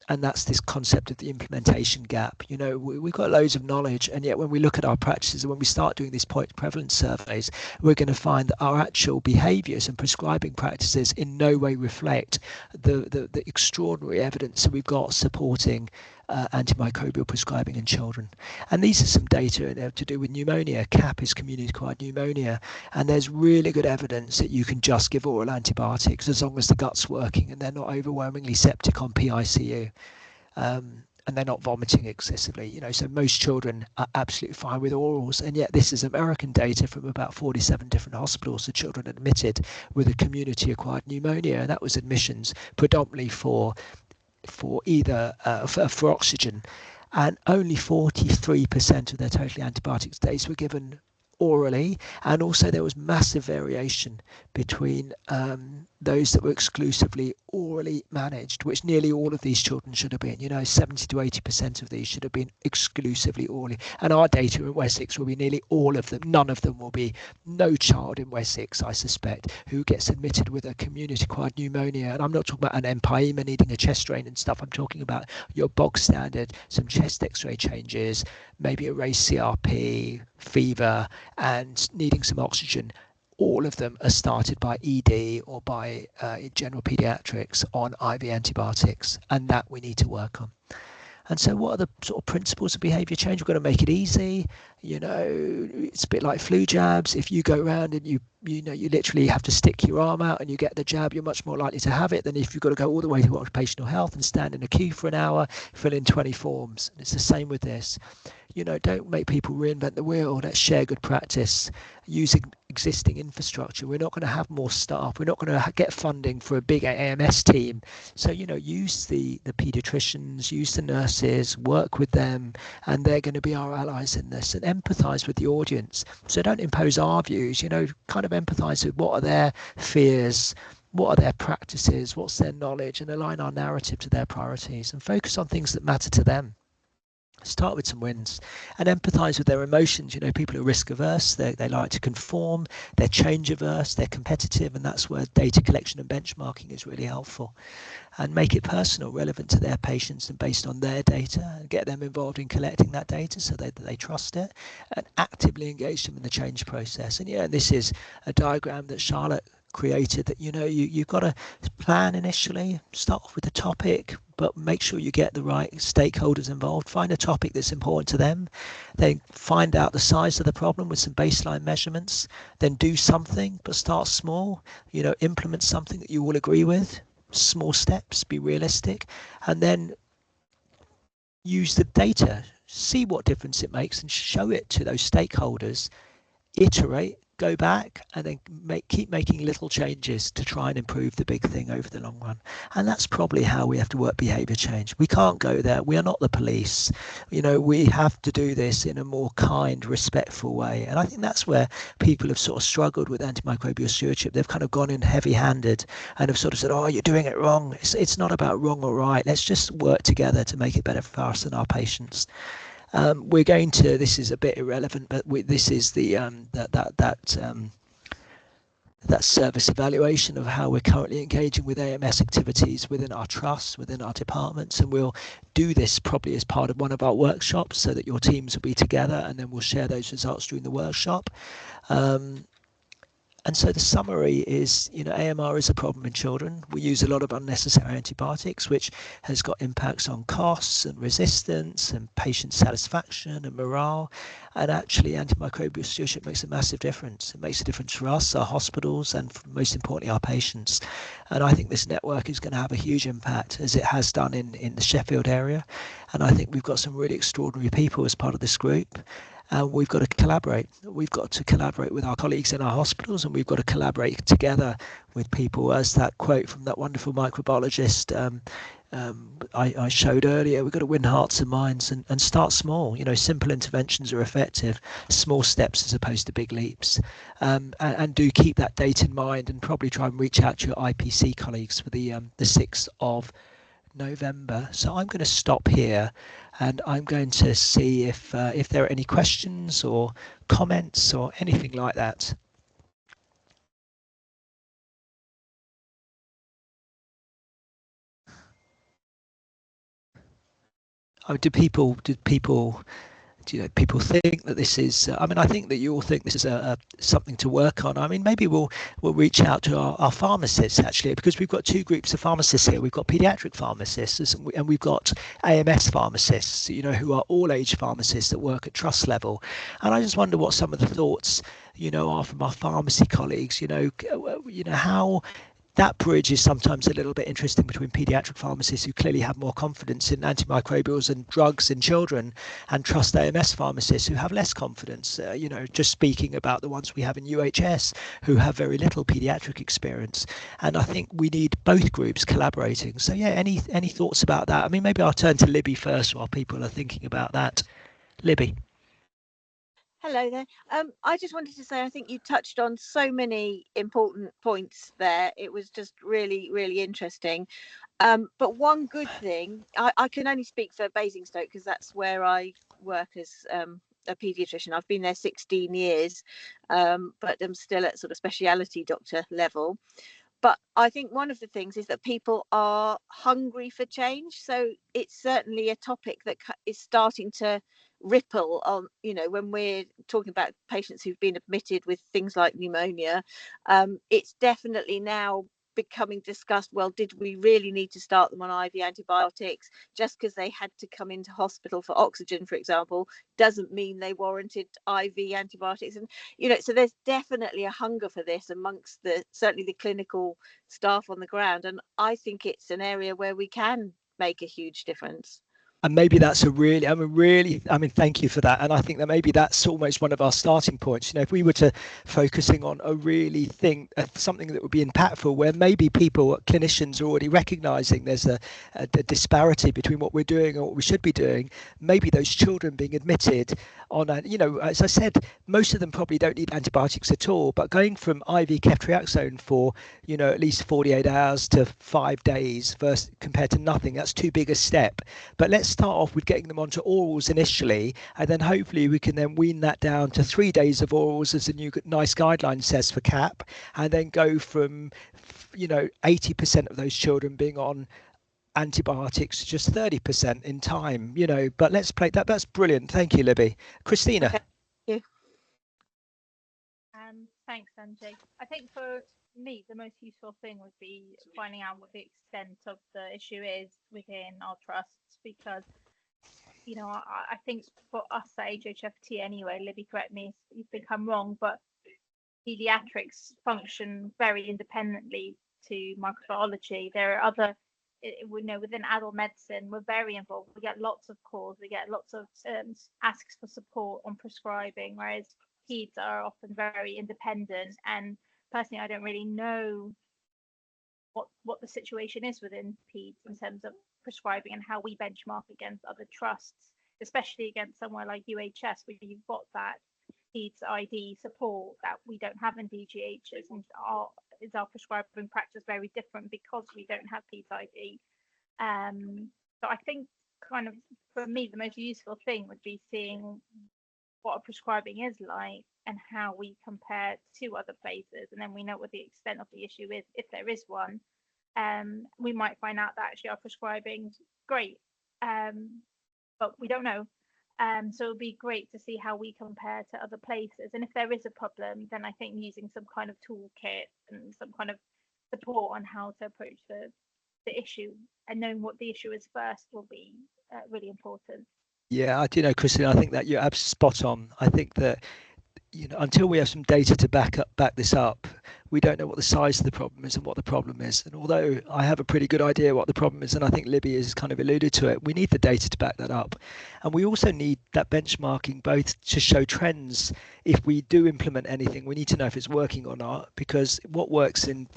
B: And that's this concept of the implementation gap. You know, we've got loads of knowledge, and yet when we look at our practices and when we start doing these point prevalence surveys, we're going to find that our actual behaviours and prescribing practices in no way reflect the extraordinary evidence that we've got supporting antimicrobial prescribing in children. And these are some data to do with pneumonia. CAP is community-acquired pneumonia, and there's really good evidence that you can just give oral antibiotics as long as the gut's working and they're not overwhelmingly septic on PICU. And they're not vomiting excessively, you know, so most children are absolutely fine with orals. And yet this is American data from about 47 different hospitals, the children admitted with a community-acquired pneumonia, and that was admissions predominantly for either for oxygen, and only 43% of their total antibiotics days were given orally. And also there was massive variation between those that were exclusively orally managed, which nearly all of these children should have been. You know, 70 to 80% of these should have been exclusively orally. And our data in Wessex will be nearly all of them. None of them will be, no child in Wessex, I suspect, who gets admitted with a community-acquired pneumonia. And I'm not talking about an empyema needing a chest drain and stuff. I'm talking about your bog standard, some chest x-ray changes, maybe a raised CRP, fever, and needing some oxygen. All of them are started by ED or by general paediatrics on IV antibiotics, and that we need to work on. And so what are the sort of principles of behaviour change? We've got to make it easy. You know, it's a bit like flu jabs. If you go around and you literally have to stick your arm out and you get the jab, you're much more likely to have it than if you've got to go all the way to occupational health and stand in a queue for an hour, fill in 20 forms. And it's the same with this. You know, don't make people reinvent the wheel. Let's share good practice using existing infrastructure. We're not going to have more staff. We're not going to get funding for a big AMS team. So, you know, use the paediatricians, use the nurses, work with them, and they're going to be our allies in this, and empathise with the audience. So don't impose our views, you know, kind of empathise with what are their fears, what are their practices, what's their knowledge, and align our narrative to their priorities and focus on things that matter to them. Start with some wins and empathise with their emotions. You know, people are risk averse, they like to conform, they're change averse, they're competitive, and that's where data collection and benchmarking is really helpful. And make it personal, relevant to their patients and based on their data, and get them involved in collecting that data so that they trust it, and actively engage them in the change process. And yeah, this is a diagram that Charlotte created, that, you know, you've got to plan initially, start off with a topic, but make sure you get the right stakeholders involved. Find a topic that's important to them, then find out the size of the problem with some baseline measurements, then do something, but start small. You know, implement something that you all agree with, small steps, be realistic, and then use the data, see what difference it makes and show it to those stakeholders, iterate, go back, and then keep making little changes to try and improve the big thing over the long run. And that's probably how we have to work behaviour change. We can't go there. We are not the police. You know, we have to do this in a more kind, respectful way. And I think that's where people have sort of struggled with antimicrobial stewardship. They've kind of gone in heavy-handed and have sort of said, oh, you're doing it wrong. It's not about wrong or right. Let's just work together to make it better for us and our patients. We're going to, this is a bit irrelevant, but this is the that service evaluation of how we're currently engaging with AMS activities within our trusts, within our departments, and we'll do this probably as part of one of our workshops so that your teams will be together, and then we'll share those results during the workshop. And so the summary is, you know, AMR is a problem in children. We use a lot of unnecessary antibiotics, which has got impacts on costs and resistance and patient satisfaction and morale. And actually, antimicrobial stewardship makes a massive difference. It makes a difference for us, our hospitals, and most importantly, our patients. And I think this network is going to have a huge impact, as it has done in the Sheffield area. And I think we've got some really extraordinary people as part of this group. We've got to collaborate. We've got to collaborate with our colleagues in our hospitals, and we've got to collaborate together with people, as that quote from that wonderful microbiologist I showed earlier, we've got to win hearts and minds and start small. Simple interventions are effective, small steps as opposed to big leaps. And do keep that date in mind, and probably try and reach out to your IPC colleagues for the 6th of November. So I'm going to stop here, and I'm going to see if there are any questions or comments or anything like that. Oh, do people think that this is? I think that you all think this is something to work on. Maybe we'll reach out to our pharmacists, actually, because we've got two groups of pharmacists here. We've got paediatric pharmacists, and we've got AMS pharmacists, who are all age pharmacists that work at trust level. And I just wonder what some of the thoughts, are from our pharmacy colleagues. How that bridge is sometimes a little bit interesting between paediatric pharmacists who clearly have more confidence in antimicrobials and drugs in children, and trust AMS pharmacists who have less confidence. Just speaking about the ones we have in UHS who have very little paediatric experience. And I think we need both groups collaborating. So yeah, any thoughts about that? Maybe I'll turn to Libby first while people are thinking about that. Libby.
C: Hello there. I just wanted to say, I think you touched on so many important points there. It was just really, really interesting. But one good thing, I can only speak for Basingstoke because that's where I work as a paediatrician. I've been there 16 years, but I'm still at sort of speciality doctor level. But I think one of the things is that people are hungry for change. So it's certainly a topic that is starting to ripple on, when we're talking about patients who've been admitted with things like pneumonia. It's definitely now becoming discussed. Well, did we really need to start them on IV antibiotics? Just because they had to come into hospital for oxygen, for example, doesn't mean they warranted IV antibiotics. And so there's definitely a hunger for this amongst certainly the clinical staff on the ground, and I think it's an area where we can make a huge difference.
B: And maybe that's thank you for that. And I think that maybe that's almost one of our starting points. If we were to focusing on something that would be impactful, where maybe clinicians are already recognizing there's a disparity between what we're doing and what we should be doing. Maybe those children being admitted on, as I said, most of them probably don't need antibiotics at all, but going from IV ceftriaxone for, at least 48 hours to 5 days versus compared to nothing, that's too big a step. But let's start off with getting them onto orals initially, and then hopefully we can then wean that down to 3 days of orals, as the new nice guideline says for CAP, and then go from 80% of those children being on antibiotics to just 30% in time. But let's play that. That's brilliant. Thank you, Libby. Christina.
C: Okay. Thank
D: you. Thanks, Angie. I think for me, the most useful thing would be finding out what the extent of the issue is within our trusts, because I think for us at HHFT anyway, Libby, correct me if you think I'm wrong, but pediatrics function very independently to microbiology. There are other, within adult medicine, we're very involved. We get lots of calls, we get lots of asks for support on prescribing, whereas peds are often very independent. And personally, I don't really know what the situation is within peds in terms of prescribing and how we benchmark against other trusts, especially against somewhere like UHS, where you've got that peds ID support that we don't have in DGHs, and is our prescribing practice very different because we don't have peds ID. So I think kind of for me the most useful thing would be seeing what a prescribing is like and how we compare to other places, and then we know what the extent of the issue is, if there is one. We might find out that actually our prescribing's great, but we don't know. So it would be great to see how we compare to other places, and if there is a problem, then I think using some kind of toolkit and some kind of support on how to approach the issue and knowing what the issue is first will be really important.
B: Yeah, I do know, Christina. I think that you're absolutely spot on. I think that until we have some data to back this up, we don't know what the size of the problem is and what the problem is. And although I have a pretty good idea what the problem is, and I think Libby has kind of alluded to it, we need the data to back that up. And we also need that benchmarking both to show trends. If we do implement anything, we need to know if it's working or not, because what works in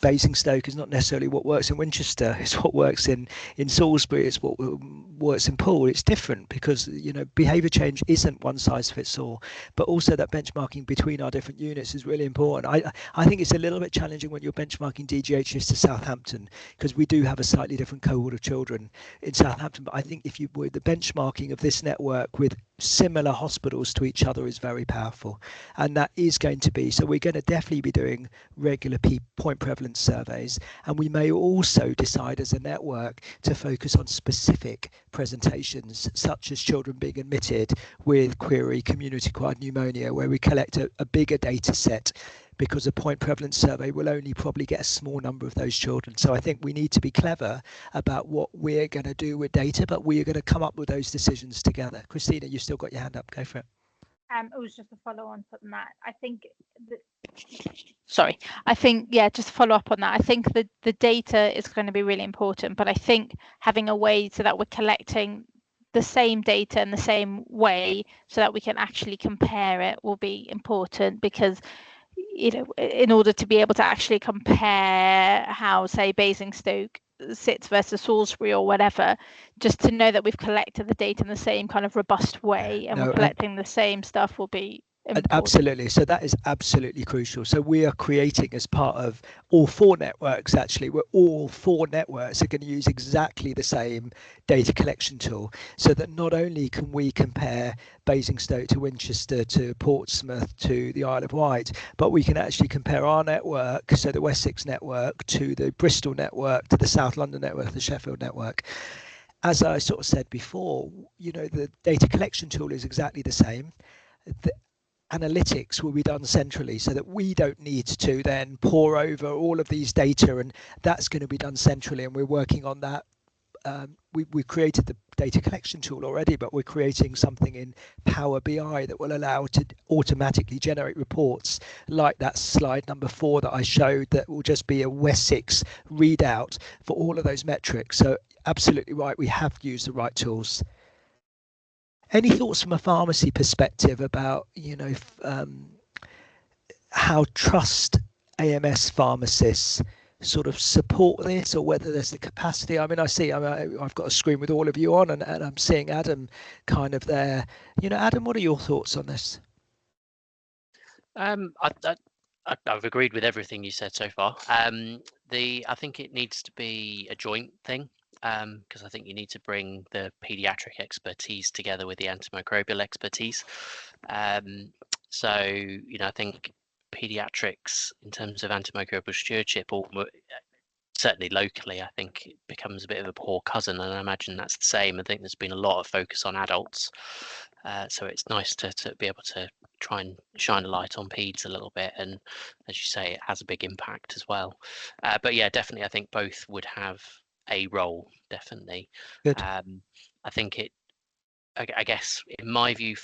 B: Basingstoke is not necessarily what works in Winchester. It's what works in Salisbury. It's what works in Poole. It's different because, you know, behaviour change isn't one size fits all, but also that benchmarking between our different units is really important. I think it's a little bit challenging when you're benchmarking DGHs to Southampton, because we do have a slightly different cohort of children in Southampton. But I think if you were the benchmarking of this network with similar hospitals to each other is very powerful, and that is going to be, so we're going to definitely be doing regular point prevalence surveys, and we may also decide as a network to focus on specific presentations such as children being admitted with query community acquired pneumonia, where we collect a bigger data set, because a point prevalence survey will only probably get a small number of those children. So I think we need to be clever about what we're going to do with data, but we are going to come up with those decisions together. Christina, you still got your hand up. Go for it.
D: It was just a follow on from that. I think just to follow up on that, I think that the data is going to be really important, but I think having a way so that we're collecting the same data in the same way so that we can actually compare it will be important, because, you know, in order to be able to actually compare how, say, Basingstoke sits versus Salisbury or whatever, just to know that we've collected the data in the same kind of robust way and we're collecting the same stuff will be important.
B: Absolutely. So that is absolutely crucial. So we are creating, as part of all four networks, actually, where all four networks are going to use exactly the same data collection tool, so that not only can we compare Basingstoke to Winchester to Portsmouth to the Isle of Wight, but we can actually compare our network, so the Wessex network, to the Bristol network, to the South London network, the Sheffield network. As I sort of said before, you know, the data collection tool is exactly the same. The analytics will be done centrally, so that we don't need to then pore over all of these data, and that's going to be done centrally, and we're working on that. We created the data collection tool already, but we're creating something in Power BI that will allow to automatically generate reports like that slide number 4 that I showed, that will just be a Wessex readout for all of those metrics. So absolutely right, we have used the right tools. Any thoughts from a pharmacy perspective about, you know, how trust AMS pharmacists sort of support this, or whether there's the capacity? I mean, I've got a screen with all of you on, and I'm seeing Adam kind of there. You know, Adam, what are your thoughts on this?
E: I've agreed with everything you said so far. I think it needs to be a joint thing, because I think you need to bring the paediatric expertise together with the antimicrobial expertise. So, you know, I think paediatrics, in terms of antimicrobial stewardship, or certainly locally, I think it becomes a bit of a poor cousin, and I imagine that's the same. I think there's been a lot of focus on adults, so it's nice to be able to try and shine a light on peds a little bit, and as you say, it has a big impact as well. But yeah, definitely, I think both would have a role, definitely.
B: Good.
E: I think I guess, in my view,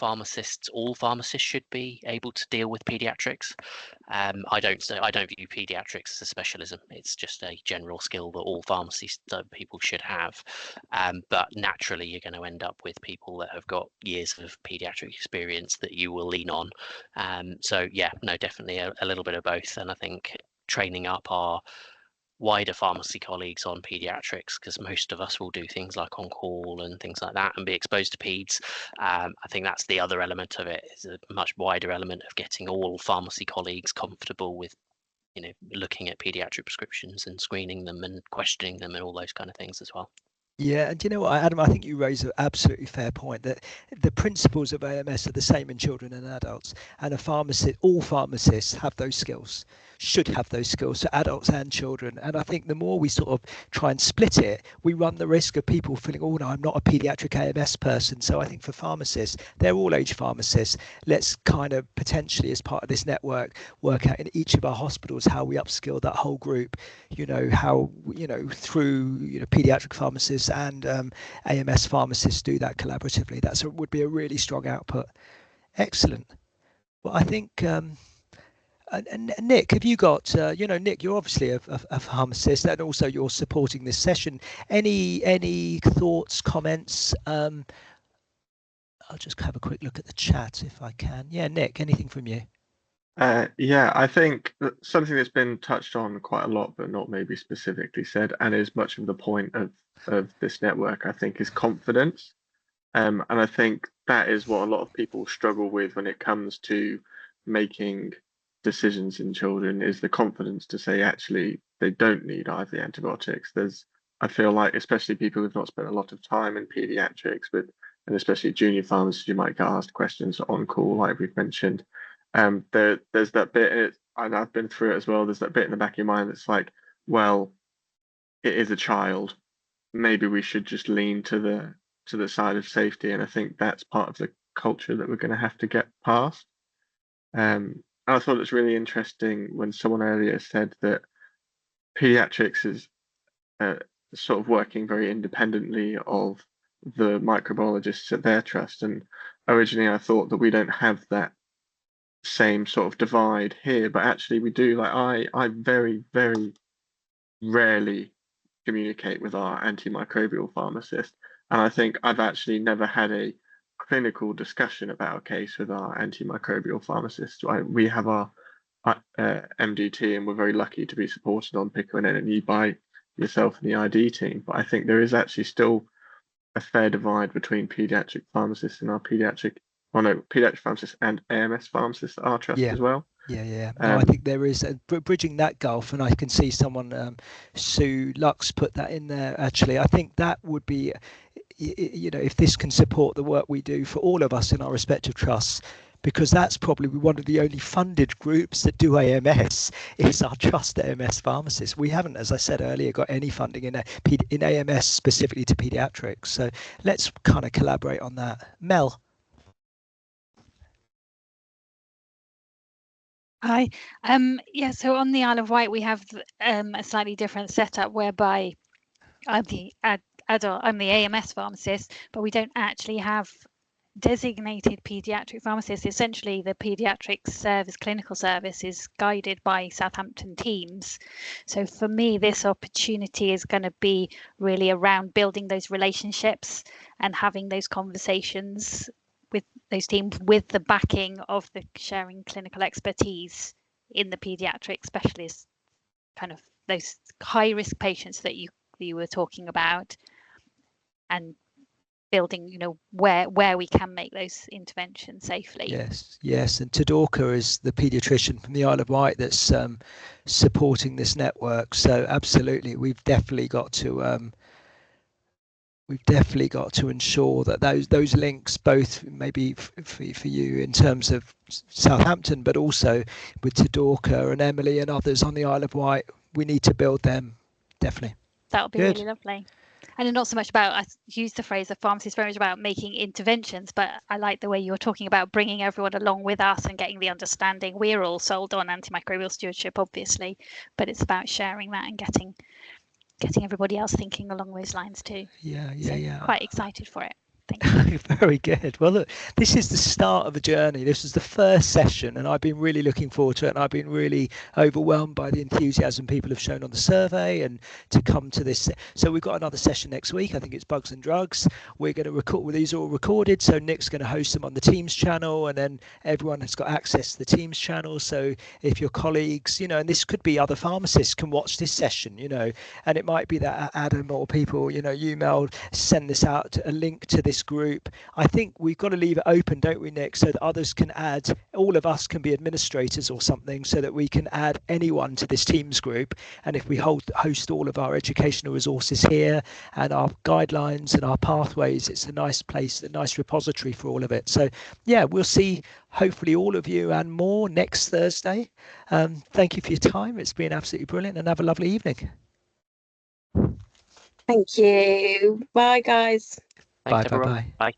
E: all pharmacists should be able to deal with paediatrics. I don't view paediatrics as a specialism. It's just a general skill that all people should have. But naturally, you're going to end up with people that have got years of paediatric experience that you will lean on. So yeah, no, definitely a little bit of both. And I think training up our wider pharmacy colleagues on paediatrics, because most of us will do things like on call and things like that and be exposed to peds. I think that's the other element of it, is a much wider element of getting all pharmacy colleagues comfortable with, you know, looking at paediatric prescriptions and screening them and questioning them and all those kind of things as well.
B: Yeah, and you know what, Adam, I think you raise an absolutely fair point, that the principles of AMS are the same in children and adults, and all pharmacists have those skills, should have those skills for adults and children. And I think the more we sort of try and split it, we run the risk of people feeling, oh no, I'm not a paediatric AMS person. So I think for pharmacists, they're all age pharmacists. Let's kind of potentially, as part of this network, work out in each of our hospitals how we upskill that whole group, you know, how, you know, through, you know, paediatric pharmacists and AMS pharmacists do that collaboratively. That would be a really strong output. Excellent. Well, I think And Nick, have you got, Nick, you're obviously a pharmacist, and also you're supporting this session. Any thoughts, comments? I'll just have a quick look at the chat if I can. Yeah, Nick, anything from you?
F: Yeah, I think something that's been touched on quite a lot, but not maybe specifically said, and is much of the point of this network, I think, is confidence. And I think that is what a lot of people struggle with when it comes to making decisions in children, is the confidence to say actually they don't need IV antibiotics. I feel like, especially people who've not spent a lot of time in pediatrics, and especially junior pharmacists, you might get asked questions on call, like we've mentioned. There's that bit, and I've been through it as well. There's that bit in the back of your mind that's like, well, it is a child. Maybe we should just lean to the side of safety, and I think that's part of the culture that we're going to have to get past. And I thought it's really interesting when someone earlier said that pediatrics is sort of working very independently of the microbiologists at their trust. And originally I thought that we don't have that same sort of divide here, but actually we do. Like I very, very rarely communicate with our antimicrobial pharmacist, and I think I've actually never had a clinical discussion about a case with our antimicrobial pharmacist. We have our MDT, and we're very lucky to be supported on PICO and NNE by yourself and the ID team. But I think there is actually still a fair divide between pediatric pharmacists and our pediatric pharmacists and AMS pharmacists at our trust as well.
B: Yeah. No, I think there is bridging that gulf, and I can see someone, Sue Lux, put that in there. Actually, I think that would be, if this can support the work we do for all of us in our respective trusts, because that's probably one of the only funded groups that do AMS, is our trust AMS pharmacists. We haven't, as I said earlier, got any funding in AMS specifically to paediatrics. So let's kind of collaborate on that. Mel.
G: Hi. So on the Isle of Wight, we have a slightly different setup whereby I'm the AMS pharmacist, but we don't actually have designated paediatric pharmacists. Essentially, the paediatric clinical service is guided by Southampton teams. So for me, this opportunity is going to be really around building those relationships and having those conversations with those teams, with the backing of the sharing clinical expertise in the paediatric specialists, kind of those high risk patients that you were talking about, and building, where we can make those interventions safely.
B: Yes. And Tadorka is the paediatrician from the Isle of Wight that's supporting this network. So absolutely, we've definitely got to ensure that those links, both maybe for you in terms of Southampton, but also with Tadorka and Emily and others on the Isle of Wight, we need to build them. Definitely.
G: That would be really lovely. And not so much about, I use the phrase, a pharmacist, very much about making interventions, but I like the way you're talking about bringing everyone along with us and getting the understanding. We're all sold on antimicrobial stewardship, obviously, but it's about sharing that and getting everybody else thinking along those lines too.
B: Yeah.
G: Quite excited for it. Thank you.
B: Very good. Well, look, this is the start of a journey. This is the first session, and I've been really looking forward to it, and I've been really overwhelmed by the enthusiasm people have shown on the survey and to come to this. So we've got another session next week. I think it's bugs and drugs. We're going to record, these are all recorded, so Nick's going to host them on the Teams channel, and then everyone has got access to the Teams channel. So if your colleagues, and this could be other pharmacists can watch this session, and it might be that Adam or people, you, Mel, send this out, a link to this group. I think we've got to leave it open, don't we, Nick, so that others can add, all of us can be administrators or something, so that we can add anyone to this Teams group. And if we host all of our educational resources here and our guidelines and our pathways, it's a nice place, a nice repository for all of it. So yeah, we'll see hopefully all of you and more next Thursday. Thank you for your time. It's been absolutely brilliant, and have a lovely evening.
C: Thank you. Bye, guys.
E: Thanks, everyone. Bye.